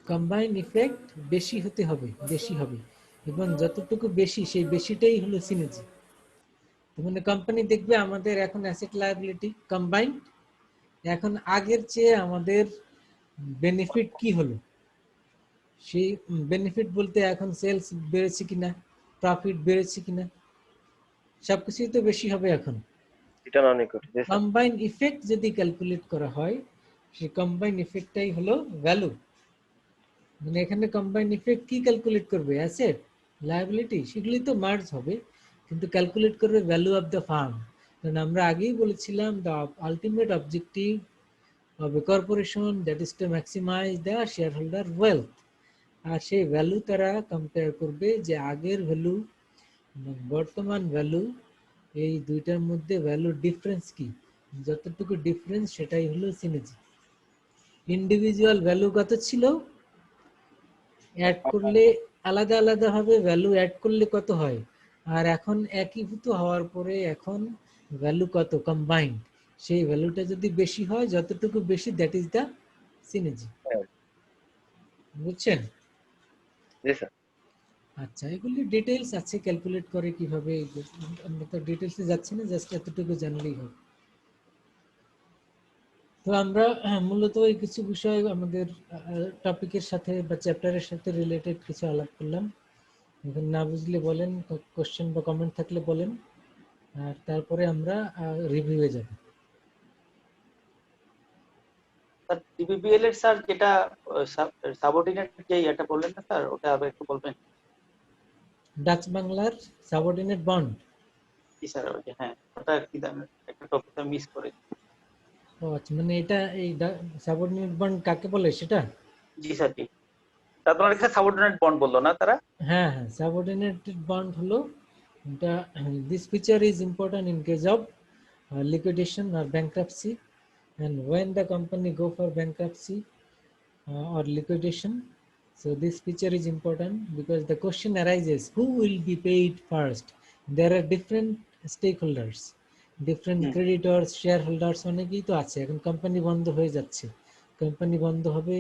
combine effect বেশি হতে হবে, বেশি হবে, এবং যতটুকু বেশি সেই বেশিটাই হলো সিনার্জি। মানে কোম্পানি দেখবে আমাদের এখন অ্যাসেট লায়াবিলিটি কম্বাইন্ড, এখন আগের চেয়ে আমাদের বেনিফিট কি হলো, সেই বেনিফিট বলতে এখন সেলস বেড়েছে কিনা, প্রফিট বেড়েছে কিনা, সবকিছুই তো বেশি হবে এখন। Return on equity. Combine effect যদি ক্যালকুলেট করা হয়, সেই কম্বাইন ইফেক্টটাই হলো ভ্যালু। মানে এখানে কম্বাইন ইফেক্ট কি ক্যালকুলেট করবে? অ্যাসেট, লায়াবিলিটি, সেগুলি তো মার্জ হবে, কিন্তু ক্যালকুলেট করবে ভ্যালু অফ দ্য ফার্ম। কারণ আমরা আগেই বলেছিলাম the ultimate objective of a corporation that is to maximise the shareholder wealth. আর সেই ভ্যালু তারা কম্পেয়ার করবে যে আগের ভ্যালু বর্তমান ভ্যালু, এই দুইটার মধ্যে ভ্যালু ডিফারেন্স কি, যতটুকু ডিফারেন্স সেটাই হলো সিনার্জি। ইন্ডিভিজুয়াল ভ্যালু কত ছিল, অ্যাড করলে আলাদা আলাদা ভাবে ভ্যালু অ্যাড করলে কত হয়, আর এখন একীভূত হওয়ার পরে এখন ভ্যালু কত কম্বাইন্ড, সেই ভ্যালুটা যদি বেশি হয়, যতটুকু বেশি দ্যাট ইজ দ্য সিনার্জি। বুঝছেন? জি স্যার। আচ্ছা, এগুলি ডিটেইলস আছে, ক্যালকুলেট করে কিভাবে, আমরা তো ডিটেইলসে যাচ্ছি না, জাস্ট এতটুকু জানলেই হবে। তো আমরা মূলত এই কিছু বিষয় আমাদের টপিকের সাথে বা চ্যাপ্টারের সাথে রিলেটেড কিছু আলাপ করলাম। এখন না বুঝলে বলেন, কোশ্চেন বা কমেন্ট থাকলে বলেন, আর তারপরে আমরা রিভিউয়ে যাব। স্যার ডিবিবিএল এর স্যার যেটা সাবঅর্ডিনেট যে এটা বললেন না স্যার, ওটা আবার একটু বলবেন? ডাচ বাংলার সাবঅর্ডিনেট বন্ড। জি স্যার, ওই যে হ্যাঁ, ওটা কি একটা টপিক মিস করেছি। ও আচ্ছা, মানে এটা এই সাবঅর্ডিনেট বন্ড কাকে বলে সেটা? জি স্যার, জি। তারপর একটা সাবঅর্ডিনেট বন্ড বললো না তারা? হ্যাঁ হ্যাঁ, সাবঅর্ডিনেটেড বন্ড হলো এটা, this feature is important in case of liquidation or bankruptcy, and when the company go for bankruptcy or liquidation, so this feature is important because the question arises who will be paid first. There are different stakeholders, different creditors, shareholders, অনেকেই তো আছে। এখন company বন্ধ হয়ে যাচ্ছে, company বন্ধ হবে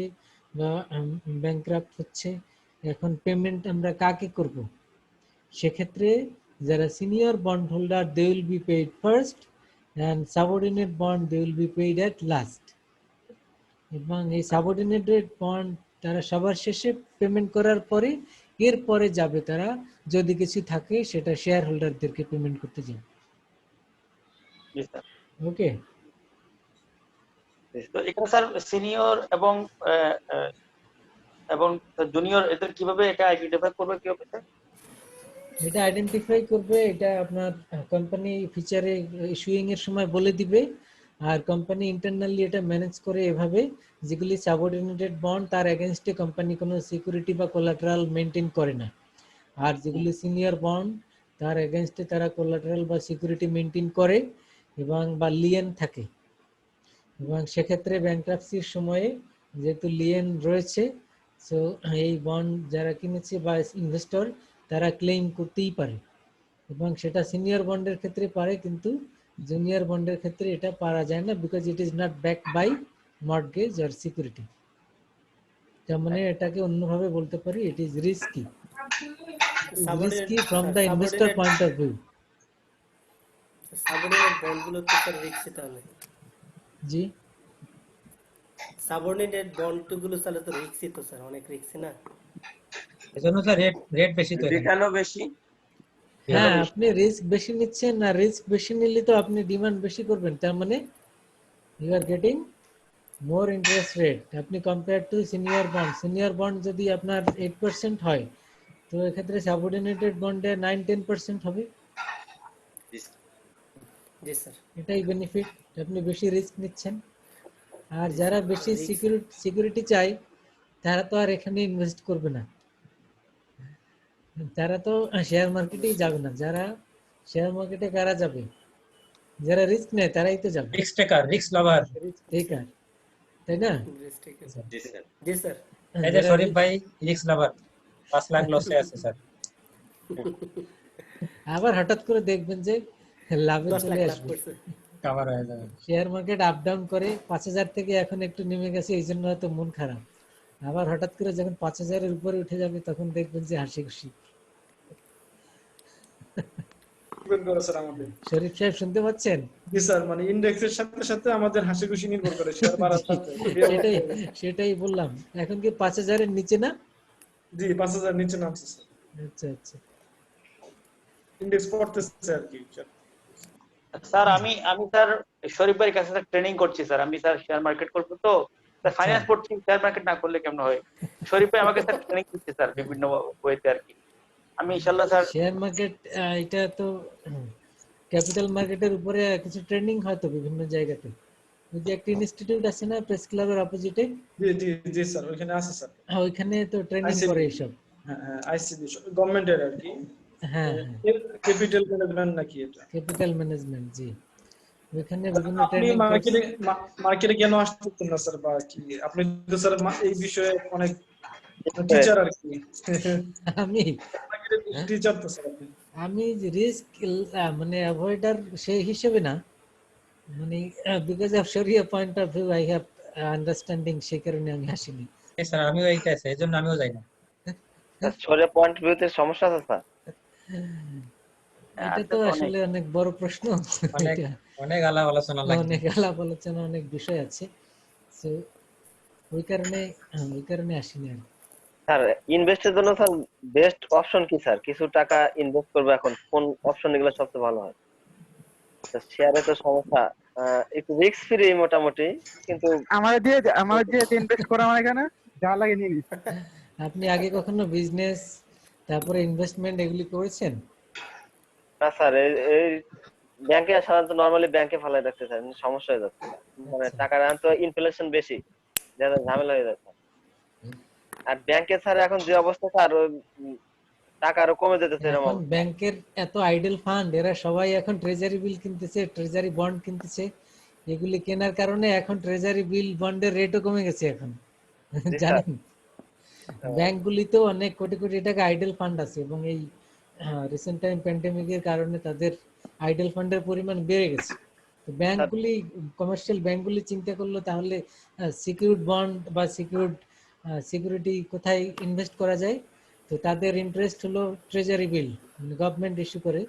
বা ব্যাংক্রাপ্ট হচ্ছে, এখন পেমেন্ট আমরা কাকে করব? সেক্ষেত্রে যারা senior bond holder, they will be paid first, and subordinate bond they will be paid at last. এবং এই সাবঅর্ডিনেটেড বন্ড তারা সবার শেষে পেমেন্ট করার পরে, এরপরে যাবে তারা, যদি কিছু থাকে সেটা শেয়ার হোল্ডারদেরকে পেমেন্ট করতে যাবে। জি স্যার। ওকে, তো এখানে স্যার সিনিয়র এবং জুনিয়র এদের কিভাবে এটা আইডেন্টিফাই করবে কিভাবে স্যার? এটা আইডেন্টিফাই করবে, এটা আপনার কোম্পানি ফিচারে ইস্যুইং এর সময় বলে দিবে, আর কোম্পানি ইন্টারনালি এটা ম্যানেজ করে এভাবে, যেগুলি সাবঅর্ডিনেটেড বন্ড তার এগেইনস্টে কোম্পানি কোনো সিকিউরিটি বা কোলাটারাল মেনটেন করে না, আর যেগুলি সিনিয়র বন্ড তার এগেইনস্টে তারা কোলাটারাল বা সিকিউরিটি মেনটেন করে এবং বা লিয়েন থাকে। এবং সেক্ষেত্রে ব্যাংক্রাপসির সময়ে যেহেতু লিয়েন রয়েছে, সো এই বন্ড যারা কিনেছে বা ইনভেস্টর তারা ক্লেম করতেই পারে, এবং সেটা সিনিয়র বন্ডের ক্ষেত্রে পারে, কিন্তু জুনিয়র বন্ডের ক্ষেত্রে এটা পারা যায় না, because it is not backed by mortgage or security. তার মানে এটাকে অন্যভাবে বলতে পারি, it is risky, risky from the investor point of view. Subordinate বন্ডগুলো তো স্যার রিস্কি তাহলে? জি, সাবঅর্ডিনেট বন্ডগুলো তাহলে তো রিস্কি, তো স্যার অনেক রিস্কি না? এজন্য স্যার রেট বেশি তো এখানে। রিটার্নও বেশি। হ্যাঁ, আপনি রিস্ক বেশি নিচ্ছেন, না রিস্ক বেশি নিলে তো আপনি ডিমান্ড বেশি করবেন, তার মানে you are getting more interest rate আপনি কম্পেয়ার টু সিনিয়র বন্ড যদি আপনার 8% হয়, তো এক্ষেত্রে সাবঅর্ডিনেটেড বন্ডে 9-10% হবে। জি স্যার। এটাই বেনিফিট, আপনি বেশি রিস্ক নিচ্ছেন। আর যারা বেশি সিকিউরিটি চায় তারা তো আর এখানে ইনভেস্ট করবে না, তারা তো শেয়ার মার্কেটেই যাবে না। যারা শেয়ার মার্কেটে কারা যাবে? যারা রিস্ক নেয় তারাই তো যাবে, রিস্ক টেকার, রিস্ক লাভার। রিস্ক টেকার, তাই না? ঠিক আছে। জি স্যার। জি স্যার। এই যে শরীফ ভাই রিস্ক লাভার, 5 লাখ লসে আছে স্যার। আবার হঠাৎ করে দেখবেন যে লাভে 10 লাখ চলে লাভ আসবে। করছে। কভার হয়ে যাবে। শেয়ার মার্কেট আপ ডাউন করে 5,000 থেকে এখন একটু নেমে গেছে, এই জন্য হয়তো মন খারাপ। আবার হঠাৎ করে যখন 5,000-এর উপরে উঠে যাবে তখন দেখবেন যে হাসি খুশি। ডিপেন্ড করে স্যার আমাদের। শরীফ সাহেব শুনতে পাচ্ছেন? জি স্যার, মানে ইন্ডেক্সের সাথে সাথে আমাদের হাসি খুশি নির্ভর করে শেয়ার বাড়ার সাথে। সেটাই বললাম। এখন কি 5,000-এর নিচে না? জি 5,000 নিচে নামছে স্যার, আচ্ছা আচ্ছা। ইন্ডেক্স পড়তেছে আর কি। স্যার আমি স্যার শরীফ ভাইয়ের কাছে ট্রেনিং করছি স্যার। আমি স্যার শেয়ার মার্কেট করবো তো, ফাইন্যান্স পড়ছি, শেয়ার মার্কেট না করলে কেমন হয়? শরীফ ভাই আমাকে স্যার ট্রেনিং দিচ্ছে স্যার বিভিন্ন ওয়েতে আর কি। আমি ইনশাআল্লাহ স্যার শেয়ার মার্কেট এটা তো ক্যাপিটাল মার্কেটের উপরে কিছু ট্রেনিং হয় তো বিভিন্ন জায়গাতে। ওই যে একটা ইনস্টিটিউট আছে না প্রেস ক্লাবের অপোজিটে? জি জি জি স্যার, ওখানে আছে স্যার। ওইখানে তো ট্রেনিং করে এইসব। হ্যাঁ হ্যাঁ, আইসিবি গভর্নমেন্টের আর কি। হ্যাঁ ক্যাপিটাল ম্যানেজমেন্ট নাকি এটা? ক্যাপিটাল ম্যানেজমেন্ট, জি। ওইখানে বিভিন্ন আপনি ট্রেনিং মার্কেটে কেন আসতেছেন না স্যার, বা কি আপনি তো স্যার এই বিষয়ে অনেক টিচার আর কি। আমি টিচার তো স্যার আপনি। আমি রিস্ক মানে অ্যাভয়েডার সেই হিসেবে না, মানে বিকজ অফ শরিয়া point of view I have understanding, সেই কারণে আমি আসিনি। স্যার আমিও এইটা আছে, এজন্য আমিও যাই না। শরীর পয়েন্ট ভিউতে সমস্যা আছে স্যার। এটা তো আসলে অনেক বড় প্রশ্ন। অনেক অনেক আলাপ আলোচনা লাগবে। অনেক আলাপ আলোচনা, অনেক বিষয় আছে। সো ওই কারণে আসিনি আর কি। স্যার ইনভেস্টের জন্য স্যার বেস্ট অপশন কি স্যার? কিছু টাকা ইনভেস্ট করবো, এখন কোন অপশন এগুলো সবচেয়ে ভালো হয়? শেয়ারে তো সমস্যা, একটু রিস্ক ফ্রি মোটামুটি, কিন্তু আমার দিয়ে ইনভেস্ট করা আমার এখানে যা লাগে নিয়ে নিস। আপনি আগে কখনো বিজনেস তারপরে ইনভেস্টমেন্ট এগুলি করেছেন? না স্যার, এই ব্যাংকে সাধারণত নরমালি ব্যাংকে ফেলাই রাখতে স্যার, সমস্যা হয়ে যাচ্ছে। মানে টাকার এখন তো ইনফ্লেশন বেশি, যারা ঝামেলা হয়ে যাচ্ছে। আর ব্যাংকে স্যার এখন যে অবস্থা স্যার, টাকা আরো কমে যেতেছে এরকম এখন অবস্থা। ব্যাংকের এত আইডল ফান্ড, এরা সবাই এখন ট্রেজারি বিল কিনতেছে, ট্রেজারি বন্ড কিনতেছে। এগুলি কেনার কারণে এখন ট্রেজারি বিল বন্ডের রেটও কমে গেছে এখন, জানেন? ব্যাংকগুলিতেও অনেক কোটি কোটি টাকা আইডল ফান্ড আছে, এবং এই রিসেন্ট টাইম প্যান্ডেমিকের কারণে তাদের আইডল ফান্ডের পরিমাণ বেড়ে গেছে। তো ব্যাংকগুলি, কমার্শিয়াল ব্যাংকগুলি চিন্তা করলো তাহলে সিকিউরড বন্ড বা সিকিউরিটি কোথায় ইনভেস্ট করা যায়। তো তাদের ইন্টারেস্ট হলো ট্রেজারি বিল, গভর্নমেন্ট ইস্যু করে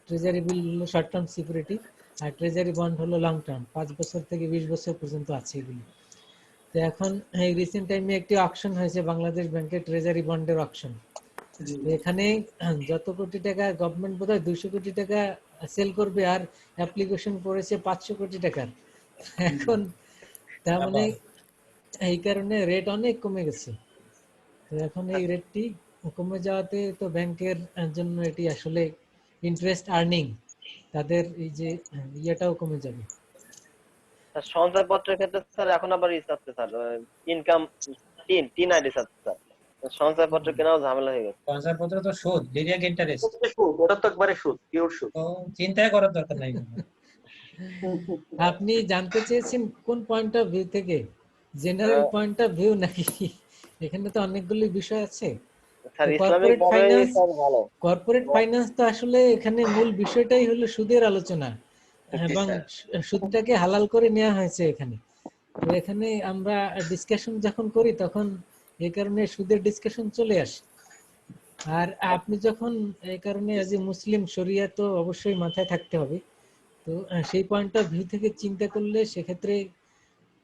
ট্রেজারি বিল হলো শর্ট টার্ম সিকিউরিটি, আর ট্রেজারি বন্ড হলো লং টার্ম, 5 বছর থেকে 20 বছর পর্যন্ত আছে এগুলি। তো এখন এই রিসেন্ট টাইমে একটি অকশন হয়েছে বাংলাদেশ ব্যাংকের ট্রেজারি বন্ডের অকশন। এখানে যত কোটি টাকা গভর্নমেন্ট বোধহয় 200 কোটি টাকা সেল করবে, আর অ্যাপ্লিকেশন করেছে 500 কোটি টাকার। এখন তার মানে এই কারণে রেট অনেক কমে গেছে। তো এখন এই রেটটি কমে যাওয়াতে তো ব্যাংকের জন্য এটি আসলে ইন্টারেস্ট আর্নিং, তাদের এই যে ইয়েটাও কমে যাবে। সঞ্চয়পত্রের ক্ষেত্রে স্যার এখন আবার চাচ্ছে স্যার, ইনকাম তিন আইডি চাচ্ছে স্যার। সঞ্চয়পত্র কেনাও ঝামেলা হয়ে গেছে। সঞ্চয়পত্র তো সুদ, ডিরেক্ট ইন্টারেস্ট। ওটা তো একবারে সুদ, পিওর সুদ। তো চিন্তাই করার দরকার নাই। আপনি জানতে চেয়েছেন কোন পয়েন্ট অফ ভিউ থেকে, জেনারেল পয়েন্ট অফ ভিউ নাকি? এখানে তো অনেকগুলি বিষয় আছে। স্যার ইসলামিক ভাবে স্যার ভালো। কর্পোরেট ফাইন্যান্স তো আসলে এখানে মূল বিষয়টাই হলো সুদের আলোচনা, এবং সুদটাকে হালাল করে নেওয়া হয়েছে এখানে। তো এখানে আমরা ডিসকাশন যখন করি তখন এই কারণে সুদের ডিসকাশন চলে আসে। আর আপনি যখন এই কারণে এজ এ মুসলিম শরিয়া তো অবশ্যই মাথায় থাকতে হবে। তো সেই পয়েন্ট অফ ভিউ থেকে চিন্তা করলে সেক্ষেত্রে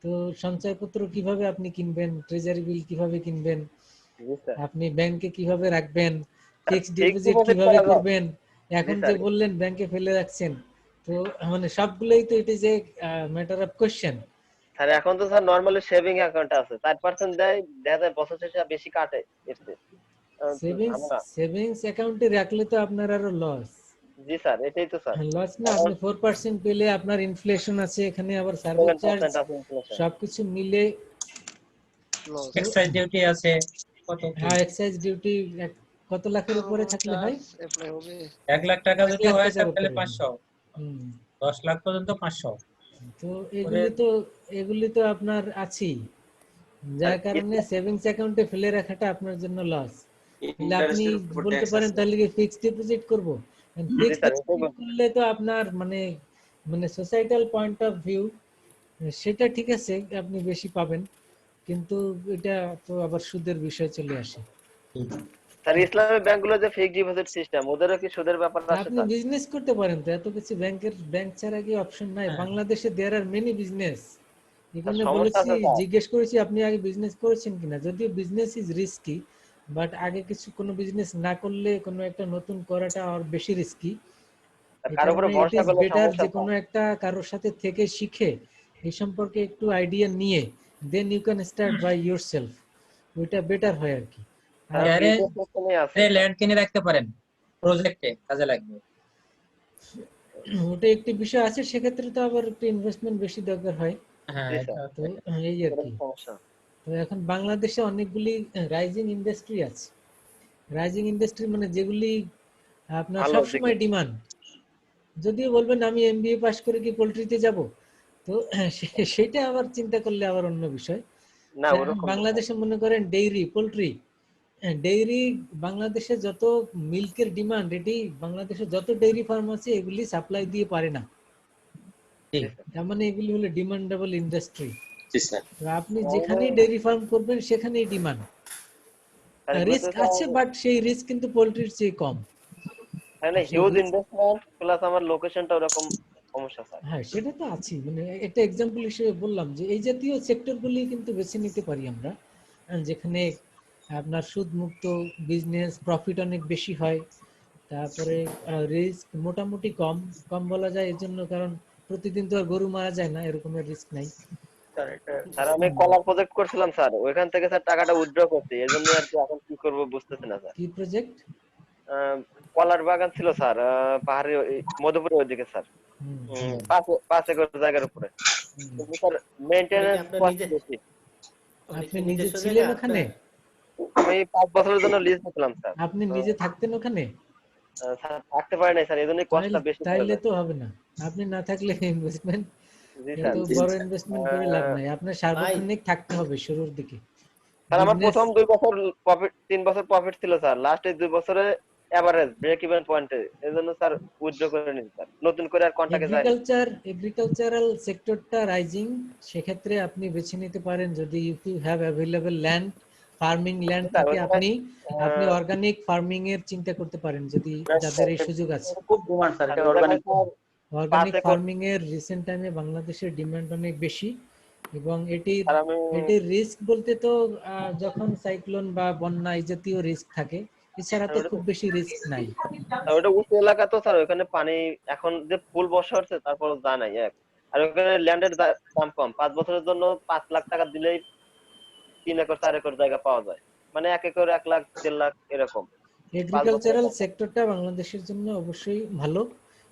তো সঞ্চয়পত্র কিভাবে আপনি কিনবেন, ট্রেজারি বিল কিভাবে কিনবেন, আপনি ব্যাংকে কিভাবে রাখবেন, ফিক্সড ডিপোজিট কিভাবে করবেন, এখন যে বললেন ব্যাংকে ফেলে রাখছেন, তো মানে সবগুলোই তো it is a matter of question. Sir এখন তো স্যার নরমালি সেভিং অ্যাকাউন্ট আছে 4% দেয়, দেখা যায় বছর শেষে বেশি কাটে এর চেয়ে। তো ঝামেলা। সেভিংস অ্যাকাউন্টে রাখলে তো আপনার আরো লস। জি স্যার, এটাই তো স্যার। লস না, আপনি 4% পেলে আপনার ইনফ্লেশন আছে এখানে, আবার সার্ভিস চার্জ 7% আছে inflation। সবকিছু মিলে এক্সাইজ ডিউটি আছে কত কি? হ্যাঁ, এক্সাইজ ডিউটি কত লাখের উপরে থাকলে হয়? 1 লাখ টাকা 1 যদি লাখ হয় টাকার স্যার তাহলে উপরে। 500, হুম। 10 লাখ পর্যন্ত 500। তো এগুলি তো আপনার আছেই, যার কারণে সেভিংস অ্যাকাউন্টে ফেলে রাখাটা আপনার জন্য লস। তাহলে আপনি ইন্টারেস্টের উপর বলতে ট্যাক্স পারেন আছে। তাহলে কি ফিক্সড ডিপোজিট করব? জি ফিক্সড স্যার, এটাই ডিপোজিট বলছি। করলে তো আপনার মানে মানে সোসাইটাল পয়েন্ট অফ ভিউ সেটা ঠিক আছে, আপনি বেশি পাবেন, কিন্তু এটা তো আবার সুদের বিষয় চলে আসে। স্যার ইসলামী ব্যাংকগুলো যে ফিক্সড ডিপোজিট সিস্টেম, ওদেরও কি সুদের ব্যাপার আসে আপনি স্যার? বিজনেস করতে পারেন তো, এত কিছু ব্যাংক ছাড়া কি অপশন নাই? হ্যাঁ। বাংলাদেশে দেয়ার আর মেনি বিজনেস। এখানে সমস্যা বলেছি, আছে স্যার। জিজ্ঞেস করেছি আপনি আগে বিজনেস করেছেন কিনা, যদিও বিজনেস ইজ রিস্কি, বাট আগে কিছু কোনো বিজনেস না করলে কোনো একটা নতুন করাটা আর বেশি রিস্কি। এই কারোর উপরে কারণে ইট ভরসা ইজ করলে বেটার সমস্যা যে স্যার। কোনো একটা কারোর সাথে থেকে শিখে এই সম্পর্কে একটু আইডিয়া নিয়ে দেন you can start by yourself, ওইটা বেটার হয় আর কি। আর স্যার আরে বিজনেস সিস্টেমই আছে আরে স্যার। ল্যান্ড কিনে রাখতে পারেন, প্রজেক্টে কাজে লাগবে। ওটা একটি বিষয় আছে, সেক্ষেত্রে তো আবার একটু ইনভেস্টমেন্ট বেশি দরকার হয়। হ্যাঁ জি এটা স্যার, তো এই আর এরকম কি। সমস্যা। তো এখন বাংলাদেশে অনেকগুলি রাইজিং ইন্ডাস্ট্রি আছে। রাইজিং ইন্ডাস্ট্রি মানে যেগুলি আপনার ভালো দিকে। সবসময় ডিমান্ড। যদিও বলবেন আমি এমবিএ পাশ করে কি পোল্ট্রিতে যাব, তো সেটা আবার চিন্তা করলে আবার অন্য বিষয়। না এখন ওরকম না স্যার। বাংলাদেশে মনে করেন ডেইরি, পোল্ট্রি, ডেইরি, বাংলাদেশে যত মিল্কের ডিমান্ড, এটি বাংলাদেশে যত ডেইরি ফার্ম আছে এগুলি সাপ্লাই দিয়ে পারে না। জি স্যার। তার মানে এগুলি হলো ডিমান্ডেবল ইন্ডাস্ট্রি। জি স্যার। আপনি যেখানেই ডেইরি ফার্ম করবেন সেখানেই ডিমান্ড। স্যার এগুলোতে রিস্ক স্যার আছে, বাট সেই রিস্ক কিন্তু পোল্ট্রির চেয়ে কম। মানে সেই হিউজ risk- ইনভেস্টমেন্ট প্লাস আমার লোকেশনটা ওরকম সমস্যা স্যার। হ্যাঁ, সেটা তো আছেই, মানে একটা এক্সাম্পল হিসেবে বললাম যে এই জাতীয় সেক্টরগুলি কিন্তু বেছে নিতে পারি আমরা, যেখানে আপনার সুদ মুক্ত বিজনেস, প্রফিট অনেক বেশি হয়, তারপরে রিস্ক মোটামুটি কম। কম বলা যায় এর জন্য কারণ প্রতিদিন তো আর গরু মারা যায় না, এরকমের রিস্ক নাই। স্যার আমি কলার প্রজেক্ট করছিলাম স্যার, ওইখান থেকে স্যার টাকাটা উইথড্র করছি, এই জন্য আর কি এখন কি করবো বুঝতেছি না স্যার। কি প্রজেক্ট? কলার বাগান ছিল স্যার, পাহাড়ি মধুপুরের ওইদিকে স্যার। 5 একর জায়গার উপরে, কিন্তু স্যার মেইনটেনেন্স আপনার কস্ট নিজে- বেশি। আপনি নিজে নিজস্ব ছিলেন জায়গা ওখানে? আমি 5 বছরের জন্য লিজ নিয়েছিলাম স্যার। আপনি তো, নিজে থাকতেন ওখানে? স্যার থাকতে পারি নাই স্যার, এই জন্যই কস্টটা বেশি পড়ে তাইলে যায়। তো হবে না, আপনি না থাকলে ইনভেস্টমেন্ট, জি এত স্যার। বড় ইনভেস্টমেন্ট করে লাভ নাই, আপনার সার্বক্ষণিক থাকতে হবে শুরুর দিকে। স্যার আমার বিজনেস প্রথম 2 বছর প্রফিট, 3 বছর প্রফিট ছিল স্যার, লাস্টের 2 বছরে এভারেজ ব্রেক ইভেন পয়েন্টে, এজন্য স্যার উইথড্র করে নিন স্যার, নতুন করে আর কন্টাক্টে যায়নি। এগ্রিকালচারাল সেক্টরটা রাইজিং, সেক্ষেত্রে আপনি বেছে নিতে পারেন যদি you have available land, farming land sir থাকে, ওইখানে আপনি অর্গানিক ফার্মিং এর চিন্তা করতে পারেন যদি যাদের এই সুযোগ আছে। খুব ডিমান্ড স্যার এটা ওইখানে organic. Sir organic 5 acre farming এর রিসেন্ট টাইমে বাংলাদেশের ডিমান্ড অনেক বেশি, এবং স্যার আমি এটির রিস্ক বলতে তো যখন সাইক্লোন বা বন্যা এই জাতীয় রিস্ক থাকে, এছাড়া তো খুব বেশি রিস্ক নাই। স্যার ওটা উঁচু এলাকা তো স্যার, ওখানে পানি এখন যে ফুল বর্ষা হচ্ছে তারপর যা নাই এক, আর ওখানে ল্যান্ডের দাম কম, 5 বছরের জন্য 5 লাখ টাকা দিলেই 3 একর 4 একর জায়গা পাওয়া যায়, মানে 1 একর 1 লাখ 1.5 লাখ এরকম। 5 বছরের এগ্রিকালচারাল জন্য। সেক্টরটা বাংলাদেশের জন্য অবশ্যই ভালো,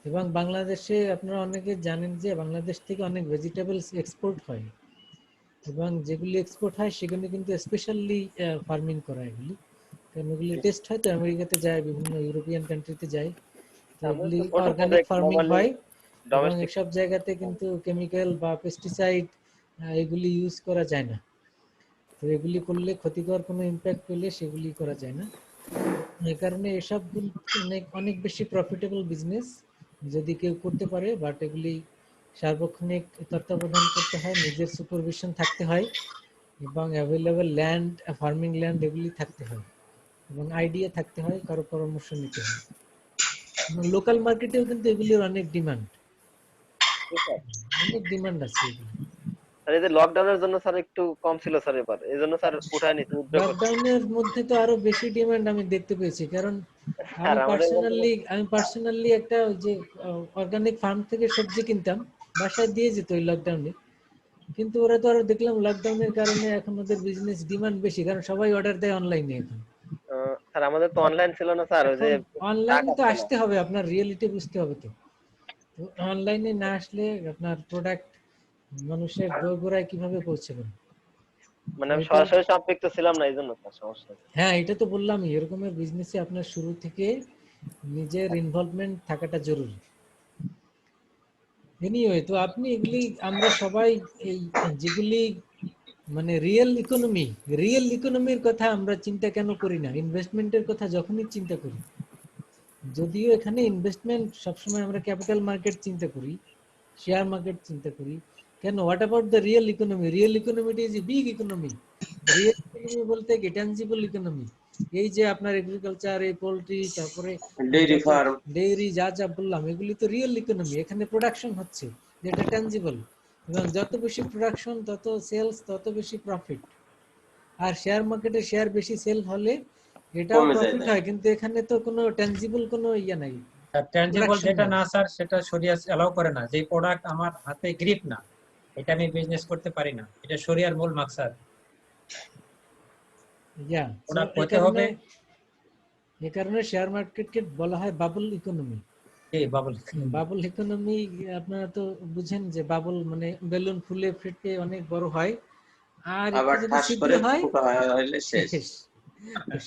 এবং বাংলাদেশে আপনারা অনেকে জানেন যে বাংলাদেশ থেকে অনেক ভেজিটেবলস এক্সপোর্ট হয়, এবং যেগুলি এক্সপোর্ট হয় সেগুলো কিন্তু স্পেশালি ফার্মিং করা, এগুলি কারণ এগুলি টেস্ট হয় তো আমেরিকাতে যায়, বিভিন্ন ইউরোপিয়ান কান্ট্রিতে যায়, তো আমি এগুলি তো ছোট অর্গানিক প্রজেক্ট ফার্মিং নরমালি হয়, এবং ডোমেস্টিক। এসব জায়গাতে কিন্তু কেমিক্যাল বা পেস্টিসাইড এগুলি ইউজ করা যায় না, তো এগুলি করলে ক্ষতিকর কোনো ইম্প্যাক্ট পেলে সেগুলি করা যায় না। এই কারণে এসব অনেক অনেক বেশি প্রফিটেবল বিজনেস যদি কেউ করতে পারে, বাট এগুলি সার্বক্ষণিক তত্ত্বাবধান করতে হয়, নিজের সুপারভিশন থাকতে হয়, এবং অ্যাভেলেবল ল্যান্ড, ফার্মিং ল্যান্ড এগুলি থাকতে হয়, এবং আইডিয়া থাকতে হয়, কারো পরামর্শ নিতে হয়। লোকাল মার্কেটেও কিন্তু এগুলির অনেক ডিমান্ড, অনেক ডিমান্ড আছে এগুলি। স্যার এই যে লকডাউনের জন্য স্যার একটু কম ছিল স্যার, এবার এই জন্য স্যার উঠায় নিতে উদ্যোগ করছি। লকডাউনের মধ্যে তো আরো বেশি ডিমান্ড আমি দেখতে পেয়েছি, কারণ স্যার আমাদের আমি পার্সোনালি একটা ওই যে অর্গানিক ফার্ম থেকে সবজি কিনতাম, বাসায় দিয়ে যেত ওই লকডাউনে, কিন্তু ওরা তো আরো দেখলাম লকডাউনের কারণে এখন ওদের বিজনেস ডিমান্ড বেশি, কারণ সবাই অর্ডার দেয় অনলাইনে এখন। স্যার আমাদের তো অনলাইন ছিল না স্যার, ওই যে এখন অনলাইনে টাকা তো ছিল। আসতে হবে, আপনার রিয়েলিটি বুঝতে হবে। তো অনলাইনে না আসলে আপনার প্রোডাক্ট মানুষের দোরগোড়ায় কিভাবে পৌঁছাবেন? মানে আমি এটা সরাসরি সম্পৃক্ত ছিলাম না, এই জন্য স্যার সমস্যা। হ্যাঁ, এটা তো বললামই, এরকমের বিজনেসে আপনার শুরু থেকে নিজের ইনভলভমেন্ট থাকাটা জরুরি। এনিওয়ে, তো আপনি এগুলি আমরা সবাই এই যেগুলি মানে রিয়েল ইকোনমির কথা আমরা চিন্তা কেন করি না? ইনভেস্টমেন্টের কথা যখনই চিন্তা করি, যদিও এখানে ইনভেস্টমেন্ট সবসময় আমরা ক্যাপিটাল মার্কেট চিন্তা করি, শেয়ার মার্কেট চিন্তা করি, কেন? What about the real economy? Real ইকোনমিটি is a big economy. Real economy বলতে কি ট্যানজিবল ইকোনমি। এই যে আপনার এগ্রিকালচার, এই পোল্ট্রি, তারপরে ডেইরি ফার্ম, ডেইরি, যা যা বললাম এগুলি তো রিয়েল ইকোনমি। এখানে প্রোডাকশন হচ্ছে, যেটা ট্যানজিবল, এবং যত বেশি প্রোডাকশন তত সেলস, তত বেশি প্রফিট। আর শেয়ার মার্কেটে শেয়ার বেশি সেল হলে এটাও কমে যায় প্রফিট না। হয়, কিন্তু এখানে তো কোনো ট্যানজিবল কোনো ইয়া নাই, ট্যানজিবল production যেটা নাই। না স্যার, সেটা শরিয়া অ্যালাউ করে না। যে প্রোডাক্ট আমার হাতে গ্রিপ না, এটা আমি বিজনেস করতে পারি না। এটা শরিয়ার মূল মাকসাদ। ইয়া প্রোডাক্ট হতে হবে। এই কারণে শেয়ার মার্কেটকে বলা হয় বাবল ইকোনমি। এই বাবল বাবল ইকোনমি আপনারা তো বুঝেন যে বাবল মানে বেলুন ফুলে ফেটে অনেক বড় হয়, আর একটু আবার যদি ঠাস ছিদ্র করে হয় ফুটা হইলে শেষ। শেষ।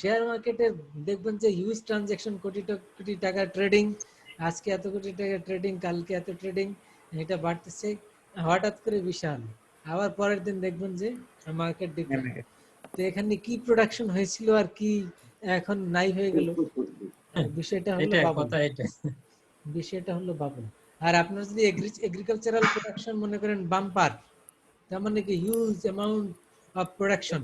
শেয়ার মার্কেটে দেখবেন যে হিউজ ট্রানজাকশন, কোটি কোটি টাকা ট্রেডিং, আজকে এত কোটি টাকা ট্রেডিং, কালকে এত ট্রেডিং, এটা বাড়তেছে হঠাৎ করে বিশাল, আবার পরের দিন দেখবেন যে মার্কেট ডিক্লাইন। তো এখানে কি প্রোডাকশন হয়েছিল আর কি এখন নাই হয়ে গেল, বিষয়টা হলো এটা বাবল। কথা, এটা বিষয়টা হলো বাবল। আর আপনার যদি এগ্রিকালচারাল প্রোডাকশন মনে করেন বাম্পার, তার মানে কি হিউজ অ্যামাউন্ট অফ প্রোডাকশন,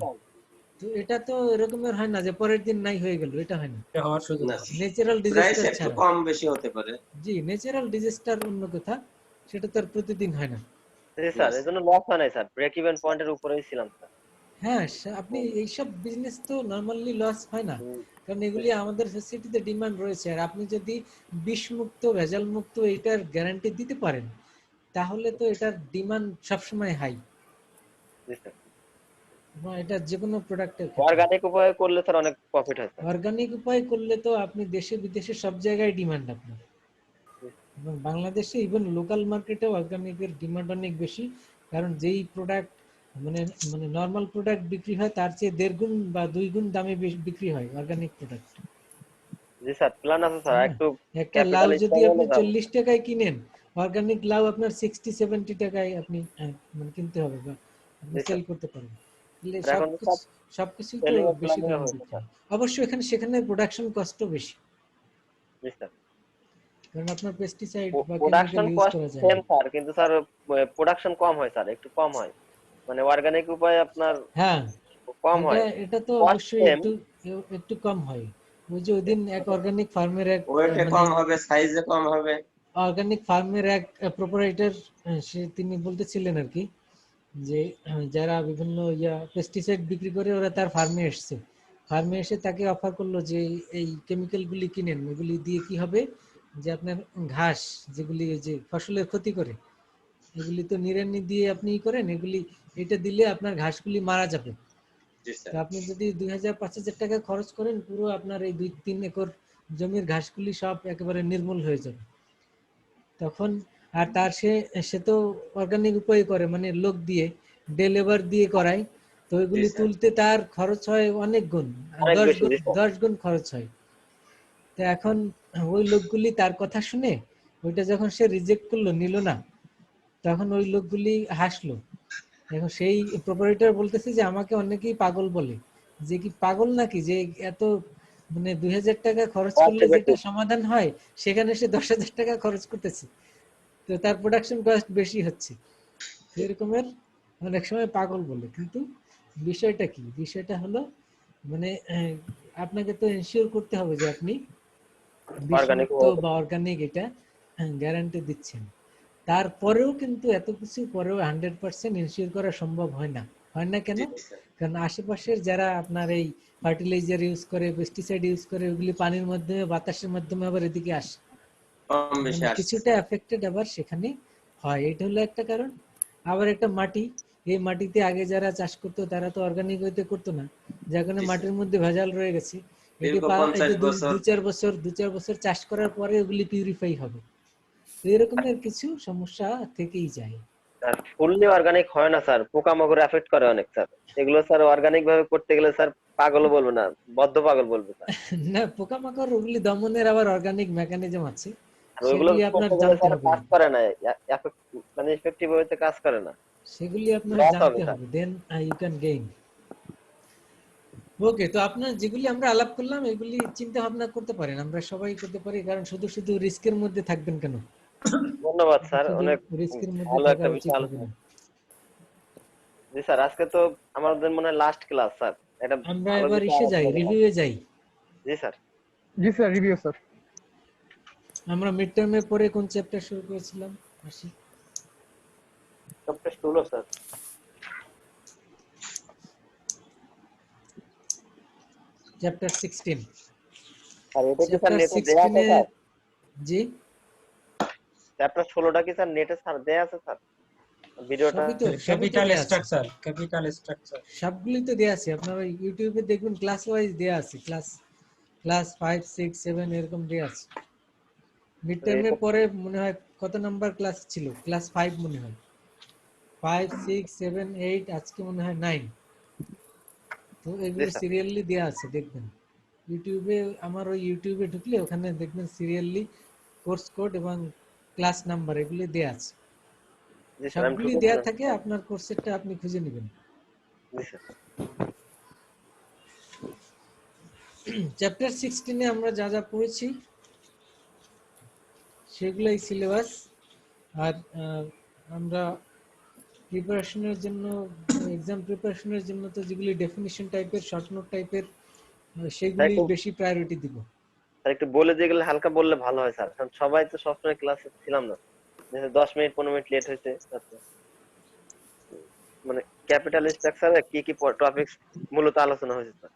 তো এটা তো এরকমের হয় না যে পরের দিন নাই হয়ে গেল, এটা হয় না। হওয়ার সুযোগ না, ন্যাচারাল প্রাইস ডিজাস্টার একটু ছাড়া। কম বেশি হতে পারে। জি, ন্যাচারাল ডিজাস্টার অন্য কথা, সেটা তো আর প্রতিদিন হয় না। জি স্যার, এই জন্য লস হয় নাই স্যার, ব্রেক ইভেন পয়েন্টের উপরেই ছিলাম স্যার। হ্যাঁ, আপনি এইসব বিজনেস তো নরমালি লস হয় না, কারণ এগুলি আমাদের ফ্যাসিলিটিতে ডিমান্ড রয়েছে। আর আপনি যদি বিষমুক্ত, ভেজাল মুক্ত এটার গ্যারান্টি দিতে পারেন, তাহলে তো এটার ডিমান্ড সবসময় হাই। জি স্যার, এটা যে কোনো প্রোডাক্টের অর্গানিক উপায়ে করলে স্যার অনেক প্রফিট হয় স্যার। অর্গানিক উপায় করলে তো আপনি দেশে বিদেশে সব জায়গায় ডিমান্ড আপনার, এবং বাংলাদেশে ইভেন লোকাল মার্কেটেও অর্গানিকের ডিমান্ড অনেক বেশি, কারণ যেই প্রোডাক্ট মানে মানে নর্মাল প্রোডাক্ট বিক্রি হয় তার চেয়ে 1.5 গুণ বা 2 গুণ দামে বিক্রি হয় অর্গানিক প্রোডাক্ট। জি স্যার, প্ল্যান আছে স্যার, একটু একটা লাউ ক্যাপিটাল যদি স্ট্রং আপনি হলে যাবো। 40 টাকায় কিনেন, অর্গানিক লাউ আপনার 60-70 টাকায় আপনি মানে কিনতে হবে বা আপনি জি সেল স্যার, করতে পারবেন। তাহলে আর এখন সব সবকিছুই তো সেলিং এর বেশি প্ল্যানিং দামে হয়েছে বিক্রি স্যার। হয়। অবশ্যই সেখানে প্রোডাকশন কস্টও বেশি, জি স্যার, কারণ আপনার পেস্টিসাইড বা কেমিক্যাল প্রোডাকশন ইউজ কস্ট করা যায় সেম না। স্যার, কিন্তু স্যার প্রোডাকশন কম হয় স্যার, একটু কম হয়, মানে অর্গানিক উপায়ে আপনার হ্যাঁ, কম হয়, এটা তো কস্ট অবশ্যই সেম। একটু কম হয়। ওই যে ওইদিন এক অর্গানিক ফার্মের এক ওয়েটে মানে কম হবে, সাইজে কম হবে। অর্গানিক ফার্মের এক প্রোপাইটার, তিনি বলতেছিলেন আর কি, যে যারা বিভিন্ন পেস্টিসাইড বিক্রি করে ওরা তার ফার্মে এসে তাকে অফার করলো যে এই কেমিক্যাল গুলি কিনেন, এগুলি দিয়ে কি হবে যে আপনার ঘাস যেগুলি যে ফসলের ক্ষতি করে, এগুলি তো নিড়ানি দিয়ে আপনি করেন, এগুলি এটা দিলে আপনার ঘাসগুলি মারা যাবে। জি তো স্যার। আপনি যদি 2000-5000 টাকা খরচ করেন, পুরো আপনার এই 2-3 একর জমির ঘাসগুলি সব একেবারে নির্মূল হয়ে যাবে তখন। আর তার সে তো অর্গানিক উপায় করে, মানে লোক দিয়ে ডে লেবার দিয়ে করায়, তো এগুলি তুলতে তার খরচ হয় অনেক গুণ, অনেক 10 বেশি। গুণ জি স্যার, 10 গুণ খরচ হয়। তো এখন ওই লোকগুলি তার কথা শুনে ওইটা যখন সে রিজেক্ট করলো, নিল না, তখন ওই লোকগুলি হাসলো। এখন সেই প্রোপাইটার বলতেছে যে আমাকে অনেকেই পাগল বলে, যে কি পাগল নাকি, যে এত মানে 2000 টাকা খরচ করলে যেটা সমাধান হয় সেখানে সে 10,000 টাকা খরচ করতেছে, তো তার প্রোডাকশন কস্ট বেশি হচ্ছে। এরকমের অনেক সময় পাগল বলে, কিন্তু বিষয়টা কি, বিষয়টা হলো মানে আপনাকে তো এনশিওর করতে হবে যে আপনি অর্গানিক বিষমুক্ত বা অর্গানিক এটা গ্যারান্টি দিচ্ছেন। তারপরেও কিন্তু এত কিছু পরেও 100% এনশিওর করা সম্ভব হয় না। কেন? কারণ আশেপাশের যারা আপনার এই ফার্টিলাইজার ইউজ করে, পেস্টিসাইড ইউজ করে, ওগুলি পানির মাধ্যমে, বাতাসের মাধ্যমে আবার এদিকে আসে, কম বেশি মানে আসছে। কিছুটা এফেক্টেড আবার সেখানে হয়। এটা হলো একটা কারণ। আবার একটা মাটি, এই মাটিতে আগে যারা চাষ করতো তারা তো অর্গানিক হইতে করতো না, যার কারণে মাটির মধ্যে ভেজাল রয়ে গেছে। দীর্ঘ 50 বছর। দু চার বছর চাষ করার পরে ওগুলি পিউরিফাই হবে। তো এরকমের কিছু সমস্যা থেকেই যায়। স্যার ফুললি অর্গানিক হয় না স্যার, পোকামাকড় এফেক্ট করে অনেক স্যার। এগুলো স্যার অর্গানিক ভাবে করতে গেলে স্যার পাগলও বলবো না, বদ্ধ পাগল বলবে স্যার। না, পোকামাকড় ওগুলি দমনের আবার অর্গানিক মেকানিজম আছে, আর ওইগুলো সেগুলি আপনার করতে গেলে জানতে স্যার হবে, কাজ করে না, মানে ইফেক্টিভ ওয়েতে কাজ করে না, সেগুলি আপনার লস হবে জানতে স্যার। হবে, দেন ইউ ক্যান গেইন। ওকে, তো আপনার যেগুলি আমরা আলাপ করলাম এগুলি চিন্তা ভাবনা করতে পারেন, আমরা সবাই করতে পারি, কারণ শুধু শুধু রিস্কের মধ্যে থাকবেন কেন? ধন্যবাদ স্যার, শুধু অনেক রিস্কের মধ্যে ভালো থাকা একটা উচিত বিষয় হবে আলোচনা। না। জি স্যার, আজকে তো আমাদের মনে হয় লাস্ট ক্লাস স্যার, এটা আমরা ভালো এবার বিষয় ইসে যাই, আলোচনা করলাম। রিভিউয়ে যাই। জি স্যার। জি স্যার, রিভিউ স্যার। আমরা মিড টার্মের পরে কোন চ্যাপ্টার শুরু করেছিলাম? আসি চ্যাপ্টার 16 স্যার। চ্যাপ্টার 16। আর এটা কি স্যার চ্যাপ্টার নেটে দেয়া আছে 16 এ, স্যার? জি চ্যাপ্টার 16টা কি স্যার নেটে স্যার দেয়া আছে স্যার? ভিডিওটা সবই তো ক্যাপিটাল দেয়া আছে, স্ট্রাকচার সবগুলি তো দেয়া আছে। আপনারা ইউটিউবে দেখবেন ক্লাস ওয়াইজ দেয়া আছে, ক্লাস 5 6 7 এরকম দেয়া আছে। মিড টার্মের পরে মনে হয় কত নাম্বার ক্লাস ছিল? ক্লাস 5 মনে হয়, 5 6 7 8, আজকে মনে হয় 9। তো জি এগুলো স্যার। সিরিয়ালি দেয়া আছে, দেখবেন ইউটিউবে। আমার ওই ইউটিউবে ঢুকলে ওখানে দেখবেন সিরিয়ালি কোর্স কোড এবং ক্লাস নাম্বার এগুলি দেয়া আছে, জি স্যার, আমি সবগুলি ঢুকেছি দেয়া স্যার। থাকে। আপনার কোর্সেরটা আপনি খুঁজে নেবেন। জি স্যার। চ্যাপ্টার 16 এ আমরা যা যা পড়েছি সেগুলাই সিলেবাস। আর আমরা প্রিপারেশনের জন্য, এক্সাম প্রিপারেশনের জন্য তো যেগুলি ডেফিনিশন টাইপের, শর্ট নোট টাইপের, সেগুলি একটু বেশি প্রায়োরিটি দিব। স্যার একটু বলে দিয়ে গেলে হালকা বললে ভালো হয় স্যার, কারণ সবাই তো সবসময় ক্লাসে ছিলাম না, 10 মিনিট 15 মিনিট লেট হয়েছে আচ্ছা। মানে ক্যাপিটাল স্ট্রাকচারে কি কি টপিকস মূলত আলোচনা হয়েছে স্যার?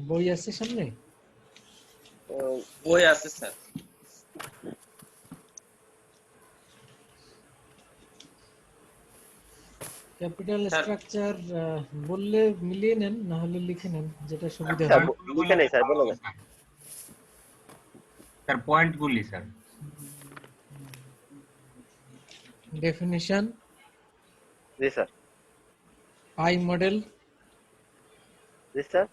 বই আছে সামনে? বই আছে স্যার। Capital sir. স্ট্রাকচার বললে মিলিয়ে নেন, না হলে লিখে নেন, যেটা সুবিধা স্যার হবে। লিখে নেই স্যার, বলে দেন। স্যার পয়েন্টগুলি স্যার। ডেফিনিশন, জি স্যার। পাই মডেল, জি sir.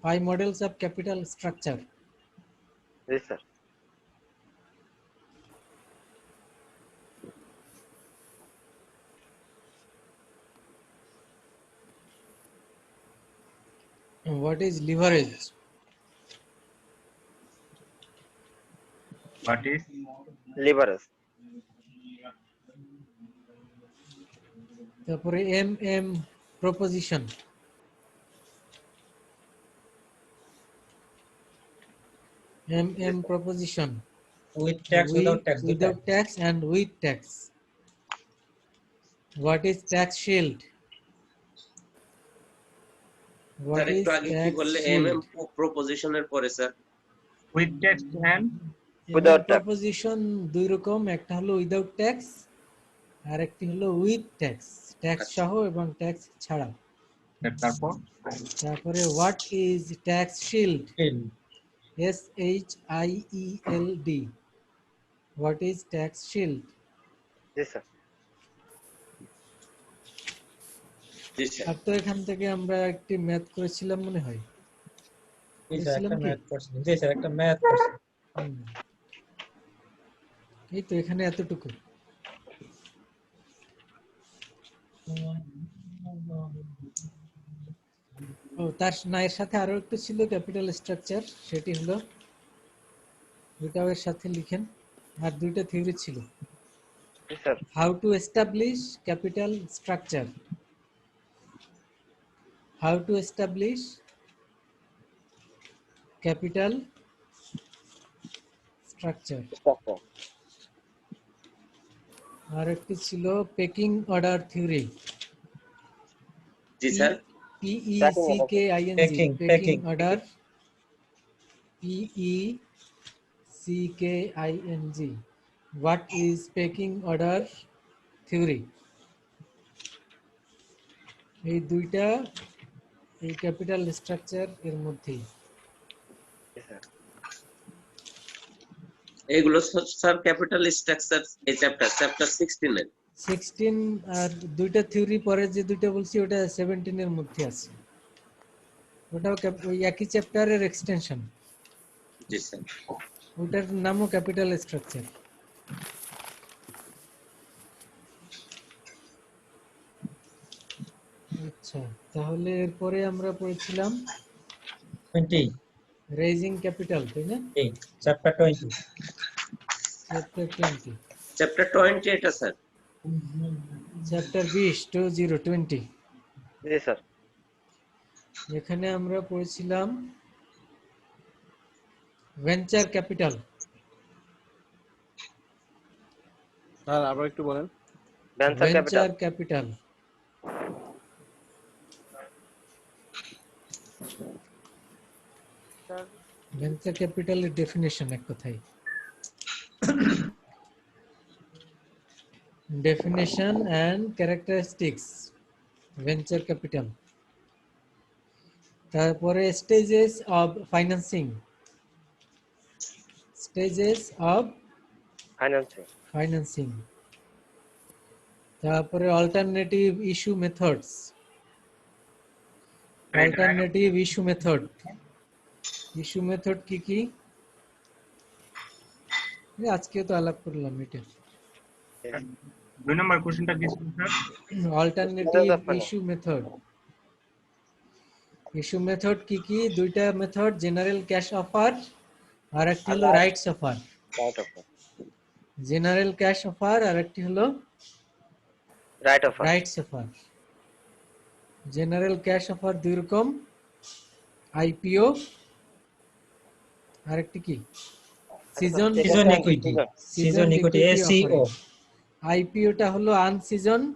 Pie models of capital structure. জি sir. What is leverage? What is leverage. তারপরে M proposition, M proposition, with tax without tax without tax and with tax. What is tax shield? What sir is একটু আগে কি tax বললে? shield? প্রপোজিশনের পরে sir with text and Without tax. Proposition দুই রকম, একটা হলো উইদাউট ট্যাক্স আর একটি হলো উইথ ট্যাক্স, ট্যাক্স সহ এবং ট্যাক্স ছাড়া। তারপর তারপরে what is tax shield? SHIELD. What is tax shield? জি স্যার। জি স্যার। আর তো এখান থেকে আমরা একটি ম্যাথ করেছিলাম মনে হয়। একটা ম্যাথ করছি। এই তো এখানে এতটুকু। ও তার এর সাথে আরো একটু ছিল ক্যাপিটাল স্ট্রাকচার, সেটি হলো দুটাও এর সাথে লিখেন। আর দুইটা থিওরি ছিল, how to establish capital structure, how to establish capital structure. আর একটি ছিল পেকিং অর্ডার থিওরি, জি sir. PECKING, pecking order, PECKING CKING. What is pecking order theory? এই দুইটা এই ক্যাপিটাল স্ট্রাকচার এর মধ্যেই। এগুলো স্যার ক্যাপিটাল স্ট্রাকচার এই চ্যাপ্টার 16 এর 16 আর দুইটা থিওরি পরে যে দুইটা বলছি ওটা 17 এর মধ্যে আছে, ওটাও ওই একই চ্যাপ্টারের এক্সটেনশন, জি স্যার। ওটার নামও ক্যাপিটাল স্ট্রাকচার। আচ্ছা, তাহলে এরপরে আমরা পড়েছিলাম 20 রেজিং ক্যাপিটাল, তাই না? চ্যাপ্টার 20 চ্যাপ্টার 20 চ্যাপ্টার 20 এটা স্যার। চ্যাপ্টার 20 জি স্যার। এখানে আমরা পড়েছিলাম ভেঞ্চার ক্যাপিটাল। স্যার আবার একটু বলেন। ভেঞ্চার ক্যাপিটাল ভেঞ্চার ক্যাপিটালের ডেফিনেশন এক কথায়, definition and characteristics venture capital, তারপরে stages of financing, তারপরে alternative issue methods, issue method কি কি আজকে তো আলাপ করলাম এটা। 2 নম্বর কোশ্চেনটা কি স্যার? অল্টারনেটিভ ইস্যু মেথড কি কি? দুইটা মেথড, জেনারেল ক্যাশ অফার আর একটি হলো rights offer. General cash offer আর একটি হলো rights offer. General cash offer দুই রকম, আইপিও আর একটি কি সিজন ইকুইটি এসিও। আইপিওটা হলো আনসিজনড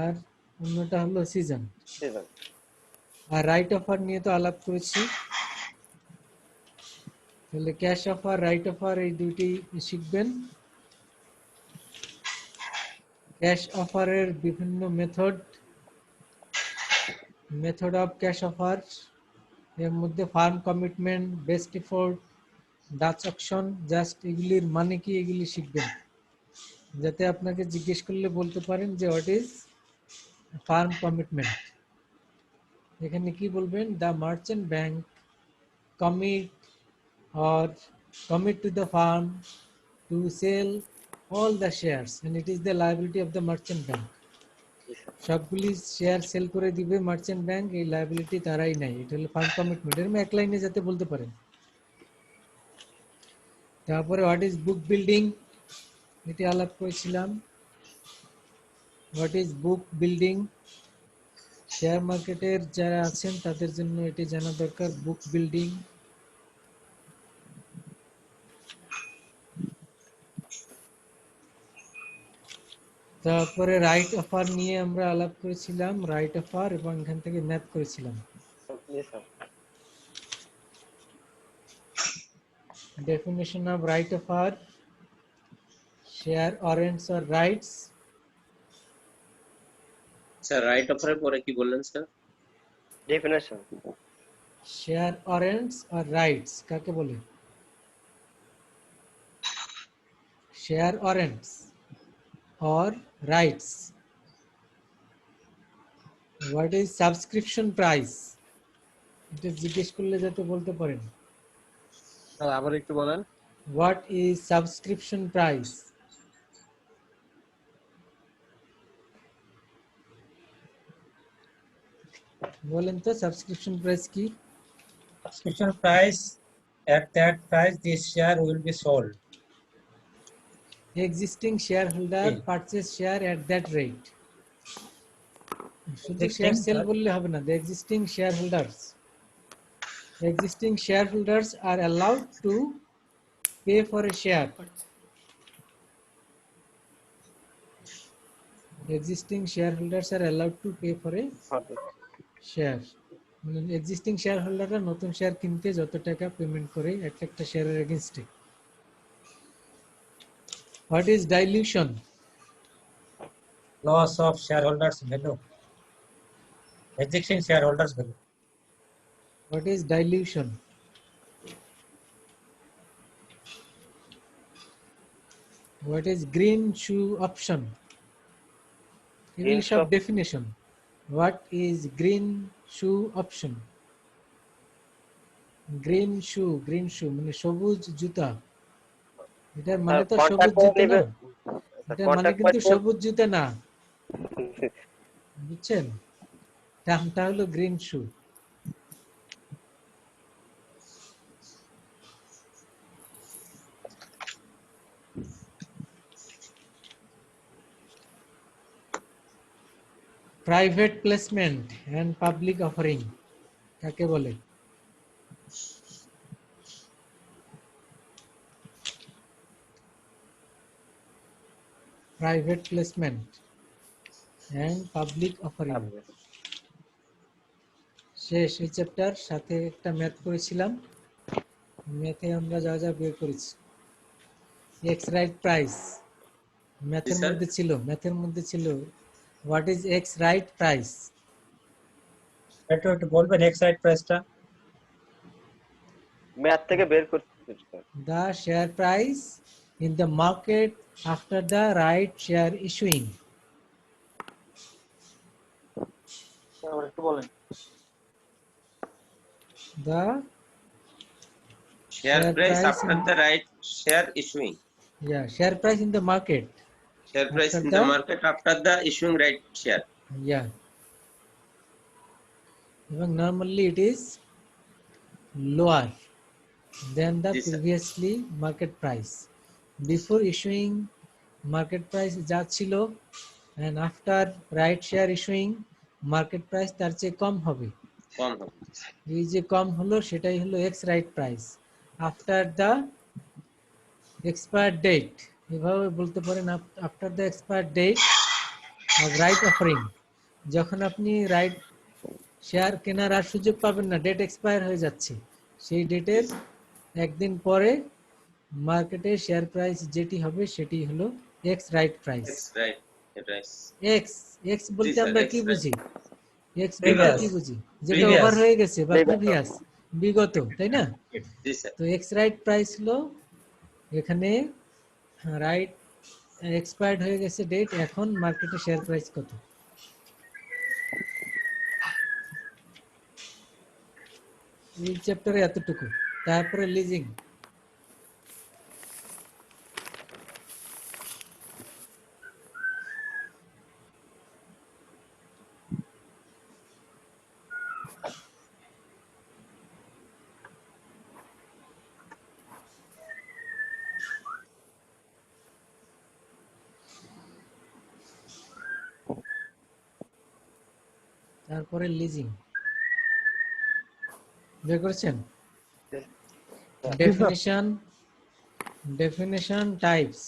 আর অন্যটা হলো সিজন। আর রাইট অফার নিয়ে তো আলাপ করেছি, তাহলে ক্যাশ অফার রাইট অফার এই দুইটি শিখবেন। ক্যাশ অফারের বিভিন্ন মেথড অফ ক্যাশ অফার, এর মধ্যে farm commitment, best effort, Dutch auction, just এগুলির মানে কি এগুলি শিখবেন, যাতে আপনাকে জিজ্ঞেস করলে বলতে পারেন যে হোয়াট ইজ ফার্ম কমিটমেন্ট। এখানে কি বলবেন? The merchant bank commit to the firm to sell all the shares and it is the liability of the merchant bank. সবগুলি শেয়ার সেল করে দিবে মার্চেন্ট ব্যাংক, এই লায়াবিলিটি তারাই নাই। এটা হলো ফার্ম কমিটমেন্ট, এর এক লাইনে যাতে বলতে পারেন। তারপরে হোয়াট ইজ বুক বিল্ডিং, এটি আলাপ করেছিলাম। What is book building, share মার্কেটের যারা আছেন তাদের জন্য এটি জানা দরকার, বুক বিল্ডিং। তারপরে রাইট অফার নিয়ে আমরা আলাপ করেছিলাম, রাইট অফার, এবং এখান থেকে ম্যাথ করেছিলাম। Definition of right offer, share warrants or rights. Sir right অফারের পরে কি বললেন sir? Definition. Share warrants or rights কাকে বলে? Share warrants or rights. What is subscription price? এটা জিজ্ঞেস করলে যাতে বলতে পারেন। স্যার আবার একটু বলেন। What is subscription price? বলেন তো সাবস্ক্রিপশন প্রাইস কি? Subscription price, at that price this share will be sold. Existing shareholder purchase share at that rate. শুধু শেয়ার সেল বললে হবে না, the existing shareholders are allowed to pay for a share. Existing shareholders are allowed to pay for a share. Existing share হোল্ডাররা নতুন share কিনতে যত টাকা payment করে একটা শেয়ারের এগেইনস্টে। What is dilution? Loss of shareholders value. Existing shareholders value. What is dilution? What is green shoe option? English of definition. What is green shoe option? Green shoe মানে সবুজ জুতা। এটার মানে তো সবুজ জুতা না, এটার মানে কিন্তু সবুজ জুতা না, বুঝছেন? টার্মটা হলো green shoe. Private placement and public offering কাকে বলে? Private placement and public offering শেষ এই চ্যাপ্টার। সাথে একটা ম্যাথ করেছিলাম, ম্যাথে আমরা যা যা বের করেছি। এক্স রাইট প্রাইস ম্যাথের মধ্যে ছিল what is x right price? একটু বলবেন এক্স রাইট প্রাইসটা? ম্যাথ থেকে বের করতে। The share price in the market after the right share issuing. একটু বলেন। The share price after the right share issuing. Yeah, share price in the market. Share price in the market after the issuing right share. Yeah. Even normally it is lower than the previously market price. Before issuing market price যা ছিল and after right share issuing market price তার চেয়ে কম হবে। এই যে কম হলো সেটাই হলো ex right price after the expire date. এভাবে বলতে পারেন after the expire date of right offering. যখন আপনি রাইট শেয়ার কেনার আর সুযোগ পাবেন না, ডেট এক্সপায়ার হয়ে যাচ্ছে, সেই ডেটের একদিন পরে মার্কেটে শেয়ার প্রাইস যেটি হবে সেটি হলো এক্স রাইট প্রাইস। এক্স বলতে আমরা কি বুঝি? এক্স বলতে কি বুঝি? যেটা ওভার হয়ে গেছে বা প্রিভিয়াস, বিগত, তাই না? তো এক্স রাইট প্রাইস হলো এখানে রাইট এক্সপায়ার্ড হয়ে গেছে ডেট, এখন মার্কেটে শেয়ার প্রাইস কত। এই চ্যাপ্টারে এতটুকু। তারপরে লিজিং। তারপরে লিজিং বের করেছেন? ডেফিনিশন টাইপস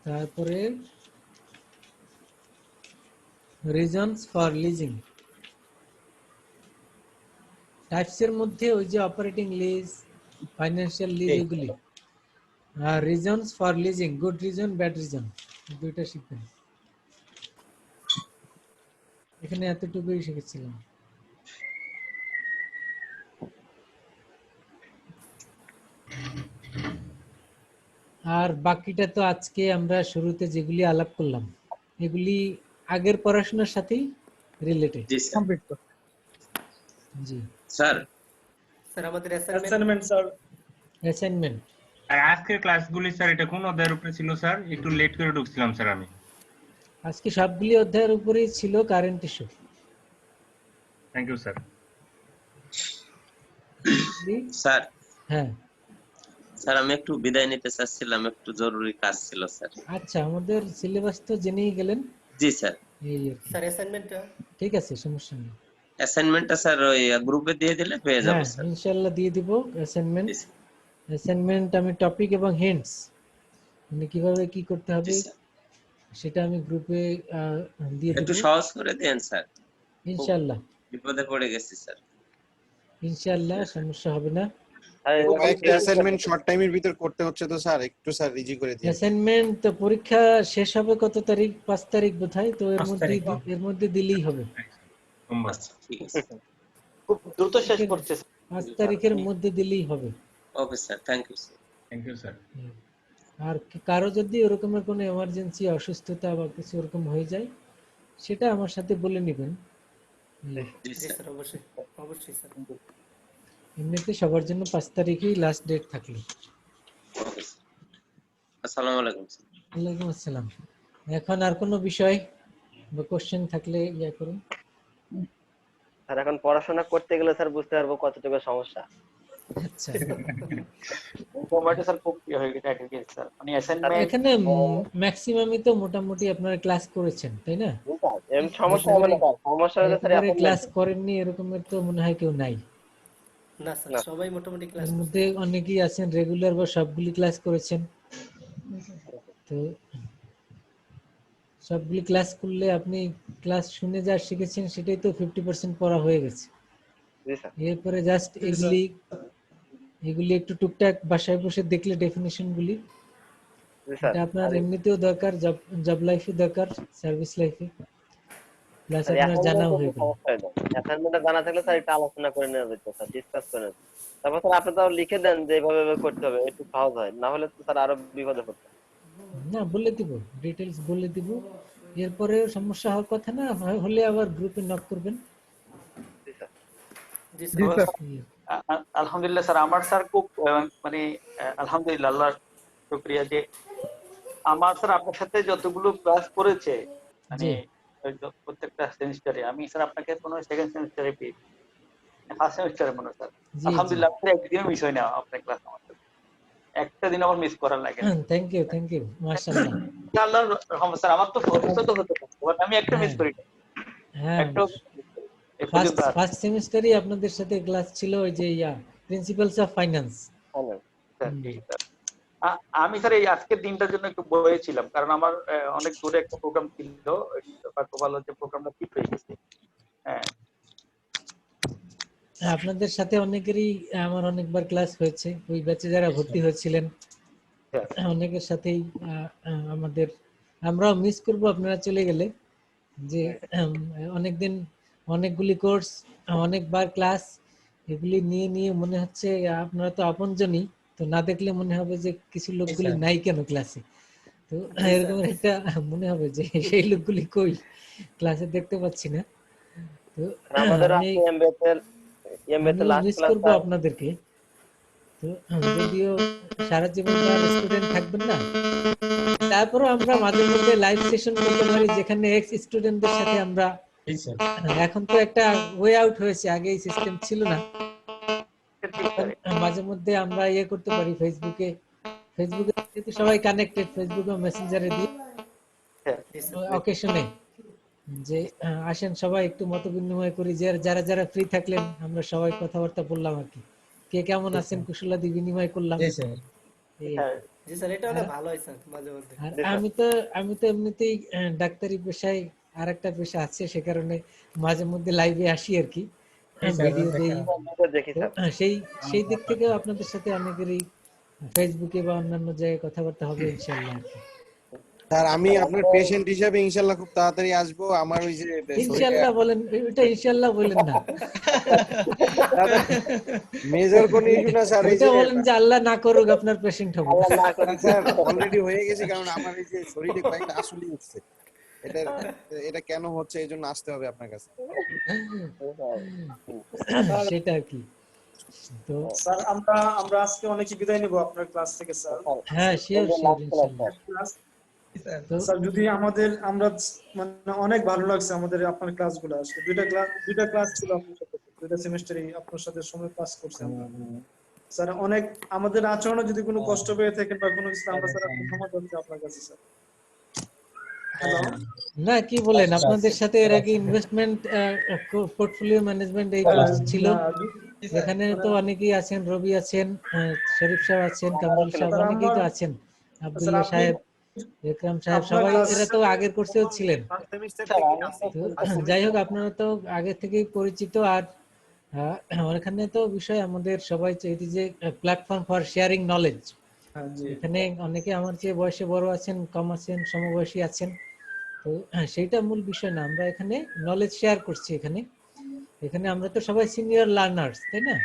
তারপরে রিজনস ফর লিজিং। টাইপস এর মধ্যে ওই যে অপারেটিং লিজ, ফাইন্যান্সিয়াল লিজ, এগুলি। আর reasons for leasing, good reason, bad reason, দুইটা শিখবেন। এখানে এতটুকুই শিখেছিলাম। আর বাকিটা তো আজকে আমরা শুরুতে যেগুলি আলাপ করলাম এগুলি আগের পড়াশোনার সাথেই রিলেটেড। জি স্যার আমাদের অ্যাসাইনমেন্ট স্যার, অ্যাসাইনমেন্ট। আর আজকের ক্লাসগুলি স্যার এটা কোন অধ্যায়ের উপরে ছিল স্যার? একটু লেট করে ঢুকছিলাম স্যার আমি। আজকে সবগুলি অধ্যায়ের উপরেই ছিল, current issue. Thank you sir. Sir হ্যাঁ স্যার আমি একটু বিদায় নিতে চাচ্ছিলাম, একটু জরুরি কাজ ছিল স্যার। আচ্ছা, আমাদের সিলেবাস তো জেনেই গেলেন। জি স্যার। এই স্যার অ্যাসাইনমেন্টটা ঠিক আছে, সমস্যা নেই। অ্যাসাইনমেন্টটা স্যার ওই গ্রুপে দিয়ে দিলে পেয়ে যাব স্যার। ইনশাআল্লাহ দিয়ে দিব অ্যাসাইনমেন্ট। আমি টপিক এবং হিন্টস মানে কিভাবে কি করতে হবে সেটা আমি গ্রুপে দিয়ে একটু দেব সহজ করে দেন স্যার, ইনশাআল্লাহ। বিপদে পড়ে গেছি স্যার। ইনশাআল্লাহ সমস্যা হবে না। কয়েকটা অ্যাসাইনমেন্ট শর্ট টাইমের ভিতর করতে হচ্ছে তো স্যার, একটু স্যার ইজি করে দিন। অ্যাসাইনমেন্ট তো পরীক্ষা শেষ হবে কত তারিখ? 5 তারিখ বোধহয়, তো এর 5 মধ্যে তারিখ। দিলেই হবে। আচ্ছা ঠিক আছে, খুব দ্রুত শেষ করছে। 5 তারিখের মধ্যে দিলেই হবে। Okay sir, thank you sir. Thank you sir. আর কারো যদি ওরকমের কোনো এমার্জেন্সি অসুস্থতা বা কিছু ওরকম হয়ে যায় সেটা আমার সাথে বলে নেবেন। জি জি স্যার। স্যার, অবশ্যই অবশ্যই স্যার। এমনিতে সবার জন্য 5 তারিখই লাস্ট ডেট থাকলো। ওকে স্যার, আসসালামু আলাইকুম স্যার। ওয়ালাইকুম আসসালাম। এখন আর কোনো বিষয় বা কোশ্চেন থাকলে ইয়া করুন। স্যার এখন পড়াশোনা করতে গেলে স্যার বুঝতে পারবো কতটুকু সমস্যা। আচ্ছা, ফরম্যাটে স্যার খুব হয়ে গেছে অ্যাক্টিভিটি স্যার, মানে অ্যাসাইনমেন্ট এখানে ম্যাক্সিমামই তো মোটামুটি আপনারা ক্লাস করেছেন তাই না? এমন সমস্যা হবে না স্যার, সমস্যা হলে স্যার একেবারে ক্লাস করেননি এরকমের তো মনে হয় কেউ নাই। না স্যার, সবাই মোটামুটি ক্লাস এর মধ্যে অনেকেই আছেন রেগুলার বা সবগুলি ক্লাস করেছেন। তো সবগুলি ক্লাস করলে আপনি ক্লাস শুনে যা শিখেছেন সেটাই তো 50% পড়া হয়ে গেছে। জি স্যার। এরপরে জাস্ট এগুলি একটু টুকটাক বাসায় বসে দেখলে ডেফিনিশন গুলি, জি স্যার। এটা আপনার এমনিতেও দরকার, জব লাইফে দরকার, সার্ভিস লাইফে, প্লাস আপনার জানাও হয়ে গেল। অ্যাসাইনমেন্টটা জানা থাকলে স্যার একটু আলোচনা করে নেওয়া যেত স্যার, ডিসকাস করে নেওয়া যেত। তারপর স্যার আপনি তো লিখে দেন যে এইভাবে এভাবে করতে হবে, একটু সহজ হয়, না হলে তো স্যার আরো বিপদে পড়তাম। না বলে দিব, ডিটেইলস বলে দিব। এরপরে সমস্যা হওয়ার কথা না, হলে আবার গ্রুপে নক করবেন। জি স্যার। জি জি স্যার। স্যার। আলহামদুলিল্লাহ স্যার, আমার স্যার খুব মানে আলহামদুলিল্লাহ, আল্লাহর শুকরিয়া যে আমার স্যার আপনার সাথে যতগুলো ক্লাস করেছে, মানে প্রত্যেকটা সেমিস্টারে আমি স্যার আপনাকে কোনো সেকেন্ড সেমিস্টারে পেয়েছি, ফার্স্ট সেমিস্টারে মনে হয় স্যার। আলহামদুলিল্লাহ আপনার একদিনও মিস হয় না আপনার ক্লাস, আমার একটা দিন আমার মিস করার লাগে না। থ্যাংক ইউ মাশাআল্লাহ। আল্লাহর রহমত স্যার, আমার তো ভবিষ্যতে হতে পারে, আমি একটা মিস করি না। হ্যাঁ, একটা ফার্স্ট সেমিস্টারে আপনাদের সাথে ক্লাস ছিল ওই যে প্রিন্সিপালস অফ ফাইন্যান্স। আমি স্যার এই আজকের দিনটার জন্য একটু বয়ে ছিলাম, কারণ আমার অনেক দূরে একটা প্রোগ্রাম ছিল, ভালো যে প্রোগ্রামটা ঠিক হয়ে গেছে। হ্যাঁ, আপনাদের সাথে অনেকেরই আমার অনেকবার ক্লাস হয়েছে, ওই ব্যাচে যারা ভর্তি হয়েছিলেন অনেকের সাথেই আমাদের, আমরাও মিস করব আপনারা চলে গেলে, যে অনেকদিন অনেকগুলি কোর্স, অনেকবার ক্লাস, এগুলি নিয়ে মনে হচ্ছে আপনারা তো আপনজনই, তো না দেখলে মনে হবে যে কিছু লোকগুলি নাই কেন ক্লাসে, তো এরকম একটা মনে হবে যে সেই লোকগুলি কই, ক্লাসে দেখতে পাচ্ছি না। তো আমাদের আমি মিস করবো আপনাদেরকে। তো যদিও সারা জীবন তো আর স্টুডেন্ট থাকবেন না, তারপরে আমরা মাঝে মধ্যে লাইভ সেশন করতে পারি, যেখানে এক্স স্টুডেন্টদের সাথে আমরা, এখন তো একটা ওয়ে আউট হয়েছে, আগে এই সিস্টেম ছিল না, মাঝে মধ্যে আমরা করতে পারি ফেসবুকে যেহেতু সবাই কানেক্টেড, ফেসবুকে মেসেঞ্জারে দিয়ে অকেশনে যে আসেন সবাই একটু মত বিনিময় করি, যে যারা যারা ফ্রি থাকলেন আমরা সবাই কথাবার্তা বললাম আর কি, কে কেমন আছেন কুশলাদি বিনিময় করলাম। জি স্যার, এটা অনেক ভালো হয় স্যার মাঝে মধ্যে। আর আমি তো এমনিতেই ডাক্তারি পেশায় আরেকটা পেশা আছে, সে কারণে মাঝে মধ্যে লাইভে আসি আর কি, ভিডিও দেই। সেই দিক থেকে আপনাদের সাথে অনেকেরই ফেসবুকে বা অন্যান্য জায়গায় কথাবার্তা হবে ইনশাআল্লাহ আর কি। স্যার আমি আপনার পেশেন্ট হিসেবে ইনশাআল্লাহ খুব তাড়াতাড়ি আসবো। আমার ওই যে ইনশাআল্লাহ বলেন, এটা ইনশাআল্লাহ বলেন না, মেজর কোন ইস্যু না স্যার, এটা বলেন যে আল্লাহ না করুক আপনার পেশেন্ট হবে। আল্লাহ না করুক স্যার, অলরেডি হয়ে গেছে, কারণ আমার এই যে শরীরে কয়েকটা আসলে উঠছে, এটা কেন হচ্ছে এই জন্য আসতে হবে আপনার কাছে, সেটা আর কি। তো স্যার আমরা আজকে অনেকই বিদায় নিব আপনার ক্লাস থেকে স্যার। হ্যাঁ শিওর ইনশাআল্লাহ। স্যার যদি আমরা মানে অনেক ভালো লাগছে আমাদের আপনার ক্লাসগুলো, আসলে দুইটা ক্লাস ছিল আপনার সাথে, দুইটা সেমিস্টারে আপনার সাথে সময় পাস করছি আমরা স্যার। অনেক আমাদের আচরণে যদি কোনো কষ্ট পেয়ে থাকেন বা কোনো কিছু, আমরা স্যার আপনি ক্ষমা চাচ্ছি আপনার কাছে স্যার। হ্যালো, না কি বলেন, আপনাদের সাথে এর আগে ইনভেস্টমেন্ট পোর্টফোলিও ম্যানেজমেন্ট এই কোর্স ছিল, এখানে তো অনেকেই আছেন, রবি আছেন, শরীফ সাহেব আছেন, কামরুল সাহেব, অনেকেই তো আছেন, আব্দুল্লাহ সাহেব, একরাম সাহেব আপনার সবাই class- এরা তো আগের কোর্সেও ছিলেন। সেমিস্টার স্যার, থেকে আমি আছে তো যাই হোক আপনারা তো আগে থেকেই পরিচিত। আর ওখানে তো বিষয় আমাদের সবাই চাইতে যে প্ল্যাটফর্ম ফর শেয়ারিং নলেজ। হ্যাঁ জি এখানে অনেকে আমার চেয়ে বয়সে বড় আছেন, কম আছেন, সমবয়সী আছেন। তো সেইটা মূল বিষয় না, আমরা এখানে নলেজ শেয়ার করছি। এখানে আমরা তো সবাই সিনিয়র লার্নার্স, তাই না?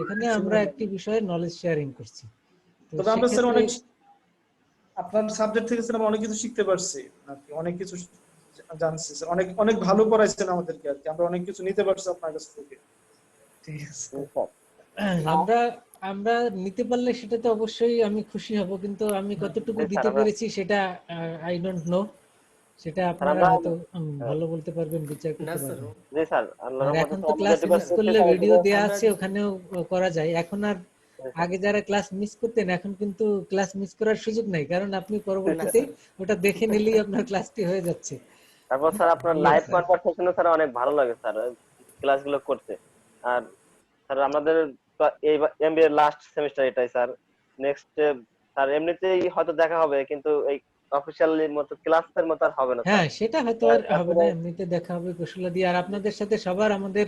এখানে আমরা একটি বিষয়ে নলেজ শেয়ারিং করছি। তো তবে আমরা স্যার সেক্ষেত্রে অনেক আপনার সাবজেক্ট থেকে স্যার আমরা অনেক কিছু শিখতে পারছি আর কি, অনেক কিছু জানছি স্যার, অনেক অনেক ভালো পড়াইছেন আমাদেরকে আর কি, আমরা অনেক কিছু নিতে পারছি আপনার কাছ থেকে। ঠিক আছে আমরা আমরা নিতে পারলে সেটা তো অবশ্যই আমি খুশি হব, কিন্তু আমি কতটুকু স্যার, দিতে আমরা- পেরেছি সেটা আই ডোন্ট নো। সেটা আপনারা আমরা- হয়তো ভালো বলতে পারবেন, বিচার না করতে স্যার, পারবেন। জি স্যার, আল্লাহর আর রহমতে এখন তো তো আমরা ক্লাস যেটুকু মিস করলে শিখতে ভিডিও পারছি, দেয়া আমরা- আছে, ওখানেও করা যায়। এখন আর আগে যারা ক্লাস মিস করতেন এখন কিন্তু ক্লাস মিস করার সুযোগ নাই, কারণ আপনি পরবর্তীতে ওটা দেখে নিলেই আপনার ক্লাসটি হয়ে যাচ্ছে। তারপর স্যার আপনার লাইভ কনভারসেশনে স্যার অনেক ভালো লাগে স্যার ক্লাসগুলো করতে। আর স্যার আমাদের এই এমবিএ লাস্ট সেমিস্টার এটাই স্যার। নেক্সট স্যার এমনিতেই হয়তো দেখা হবে, কিন্তু এই অফিশিয়ালি মতো ক্লাসের মতো আর হবে না হ্যাঁ, স্যার। সেটা হয়তো আর হবে না, এমনিতে দেখা হবে কুশলা দিয়ে। আর আপনাদের সাথে সবার আমাদের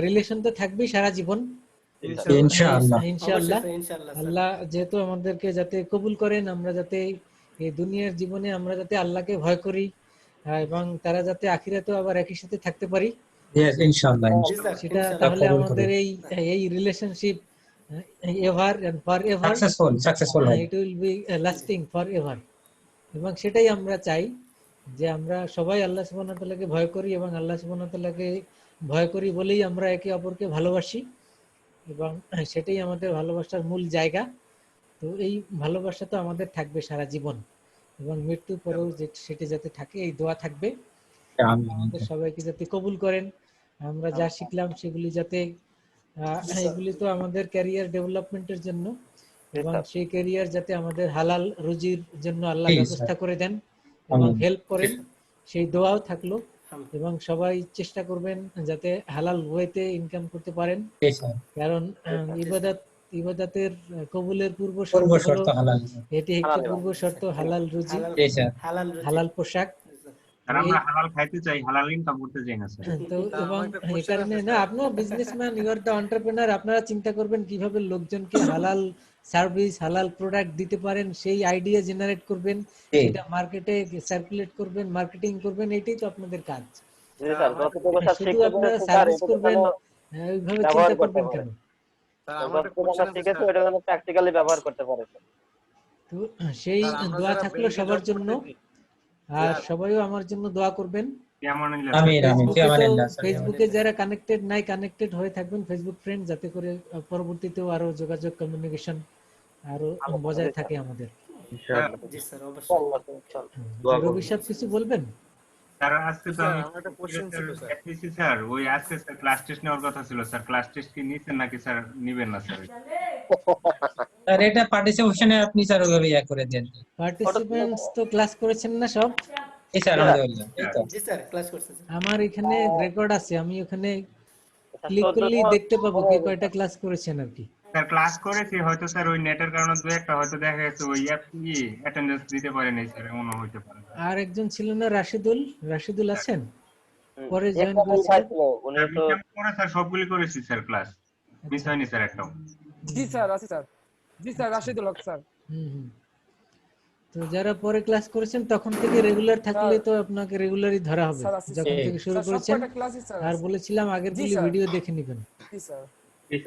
রিলেশন তো থাকবেই সারা জীবন। ইনশাআল্লাহ। ইনশাআল্লাহ। অবশ্যই ইনশাআল্লাহ স্যার। আল্লাহ যেহেতু আমাদেরকে যাতে কবুল করেন, আমরা যাতে এই দুনিয়ার জীবনে আমরা যাতে আল্লাহকে ভয় করি, এবং তারা যাতে আখিরাতেও আবার একই সাথে থাকতে পারি, ইয়েস ইনশাআল্লাহ জি স্যার, সেটা ইনশাআল্লাহ। তাহলে কবুল আমাদের করুন। এই relationship ever and for ever, successful হয়। It will be lasting for ever. এবং সেটাই আমরা চাই, যে আমরা সবাই আল্লাহ সুবহানাহু ওয়া তাআলাকে ভয় করি, এবং আল্লাহ সুবহানাহু ওয়া তাআলাকে ভয় করি বলেই আমরা একে অপরকে ভালোবাসি, এবং সেটাই আমাদের ভালোবাসার মূল জায়গা। তো এই ভালোবাসা তো আমাদের থাকবে সারা জীবন, এবং মৃত্যুর পরেও সেটি যাতে থাকে, এই দোয়া থাকবে। আমাদের সবাইকে যাতে কবুল করেন, আমরা যা শিখলাম সেগুলি যাতে এগুলি তো আমাদের ক্যারিয়ার ডেভেলপমেন্টের জন্য, এবং সেই ক্যারিয়ার যাতে আমাদের হালাল রুজির জন্য আল্লাহ ব্যবস্থা করে দেন এবং হেল্প করেন, সেই দোয়াও থাকলো। এবং সবাই চেষ্টা করবেন যাতে হালাল ওয়েতে ইনকাম করতে পারেন, কারণ ইবাদতের কবুলের পূর্ব শর্ত হলো এটি একটি পূর্ব শর্ত হালাল রুজি, হালাল রুজি। হালাল পোশাক। আর আমরা হালাল খাইতে চাই, হালাল ইনকাম করতে চাই না স্যার। তো এবং এই কারণে না, আপনিও businessman, you are the entrepreneur, আপনারা চিন্তা করবেন কিভাবে লোকজনকে হালাল সার্ভিস, হালাল প্রোডাক্ট দিতে পারেন, সেই আইডিয়া জেনারেট করবেন, সেটা মার্কেটে সার্কুলেট করবেন, মার্কেটিং করবেন, এইটাই তো আপনাদের কাজ। জি স্যার, যতটুকু স্যার শুধু শিখতে আপনারা পেরেছি স্যার, সার্ভিস এটা করবেন, যেন ওইভাবে ব্যবহার চিন্তা করতে করবেন পারে। কেন? যতটুকু আমরা শিখেছি ওটা যেন প্র্যাকটিক্যালি ব্যবহার করতে পারে স্যার। তো সেই দোয়া থাকলো সবার জন্য, আর সবাইও আমার জন্য দোয়া করবেন। ফেসবুকে যারা কানেক্টেড নাই, কানেক্টেড হয়ে থাকবেন ফেসবুক ফ্রেন্ড, যাতে করে পরবর্তীতেও আরো যোগাযোগ, কমিউনিকেশন আরো বজায় থাকে আমাদের। জি স্যার, অবশ্যই। রবি সাহেব কিছু বলবেন? স্যার আজকে তো আমি আমার একটা কোশ্চেন ছিল স্যার। দেখতেছি স্যার, ওই আজকে স্যার ক্লাস টেস্ট নেওয়ার কথা ছিল স্যার, ক্লাস টেস্ট কি নিছেন নাকি স্যার নিবেন না স্যার? স্যার এটা পার্টিসিপেশনে আপনি স্যার ওইভাবে ইয়া করে দেন। পার্টিসিপেন্টস তো ক্লাস করেছেন না সব? এই স্যার আলহামদুলিল্লাহ, এই তো জি স্যার, ক্লাস করছেন স্যার। আমার এখানে রেকর্ড আছে, আমি ওখানে ক্লিক করলেই দেখতে পাবো কে কয়টা ক্লাস করেছেন আর কি। স্যার ক্লাস করেছি, হয়তো স্যার ওই নেটের কারণে দুই একটা হয়তো দেখা গেছে ওই অ্যাটেন্ডেন্স দিতে পারেনি স্যার, এমনও হইতে পারে। আর একজন ছিল না রাশিদুল, রাশিদুল আছেন? পরে একটা জয়েন ভুল করেছিলেন। ছিল, উনি তো পরে স্যার সবগুলি করেছি স্যার, ক্লাস মিস হয়নি স্যার একটাও। জি স্যার, আছে স্যার। জি স্যার, রাশিদুল হক স্যার। হুম। তো যারা পরে ক্লাস করেছেন তখন থেকে রেগুলার থাকলে তো আপনাকে রেগুলারই ধরা হবে, যখন থেকে শুরু করেছেন। আর বলেছিলাম আগের গুলি ভিডিও দেখে নেবেন। জি স্যার।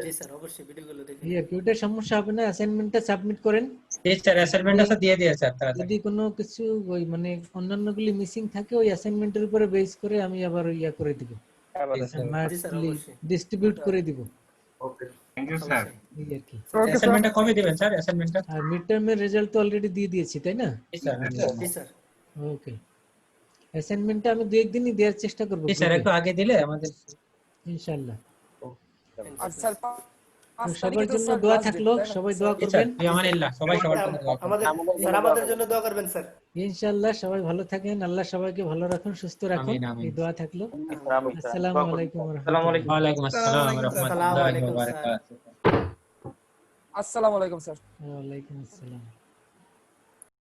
জি স্যার, অবশ্যই ভিডিওগুলো দেখে। এই আর কি, ওটা সমস্যা হবে না। অ্যাসাইনমেন্টটা সাবমিট করেন। এই স্যার অ্যাসাইনমেন্টটা দিয়ে দিয়ে স্যার। যদি কোনো কিছু ওই মানে অন্যান্যগুলি মিসিং থাকে, ওই অ্যাসাইনমেন্টের উপরে বেস করে আমি আবার ইয়া করে দিব, ডিস্ট্রিবিউট করে দিব। ওকে, থ্যাংক ইউ স্যার। এই আর কি। অ্যাসাইনমেন্টটা কবে দিবেন স্যার? অ্যাসাইনমেন্টটা আর মিড টার্মের রেজাল্ট তো অলরেডি দিয়ে দিয়েছি, তাই না? জি স্যার। জি স্যার। ওকে, অ্যাসাইনমেন্টটা আমি 2-1 দিনই দেওয়ার চেষ্টা করব। জি স্যার, একটু আগে দিলে আমাদের ইনশাআল্লাহ। আর স্যার সবার জন্য দোয়া থাকলো, সবাই দোয়া করবেন। সবাই সবার জন্য দোয়া করবেন। স্যার আমাদের জন্য দোয়া করবেন স্যার। ইনশাআল্লাহ সবাই ভালো থাকেন, আল্লাহ সবাইকে ভালো রাখুন, সুস্থ রাখুন, এই দোয়া থাকলো। আসসালামু আলাইকুম ওয়া রাহমাতুল্লাহ। ওয়া আলাইকুম আসসালাম ওয়া রাহমাতুল্লাহি ওয়া বারাকাতুহু। আসসালামু আলাইকুম স্যার। ওয়া আলাইকুম আসসালাম।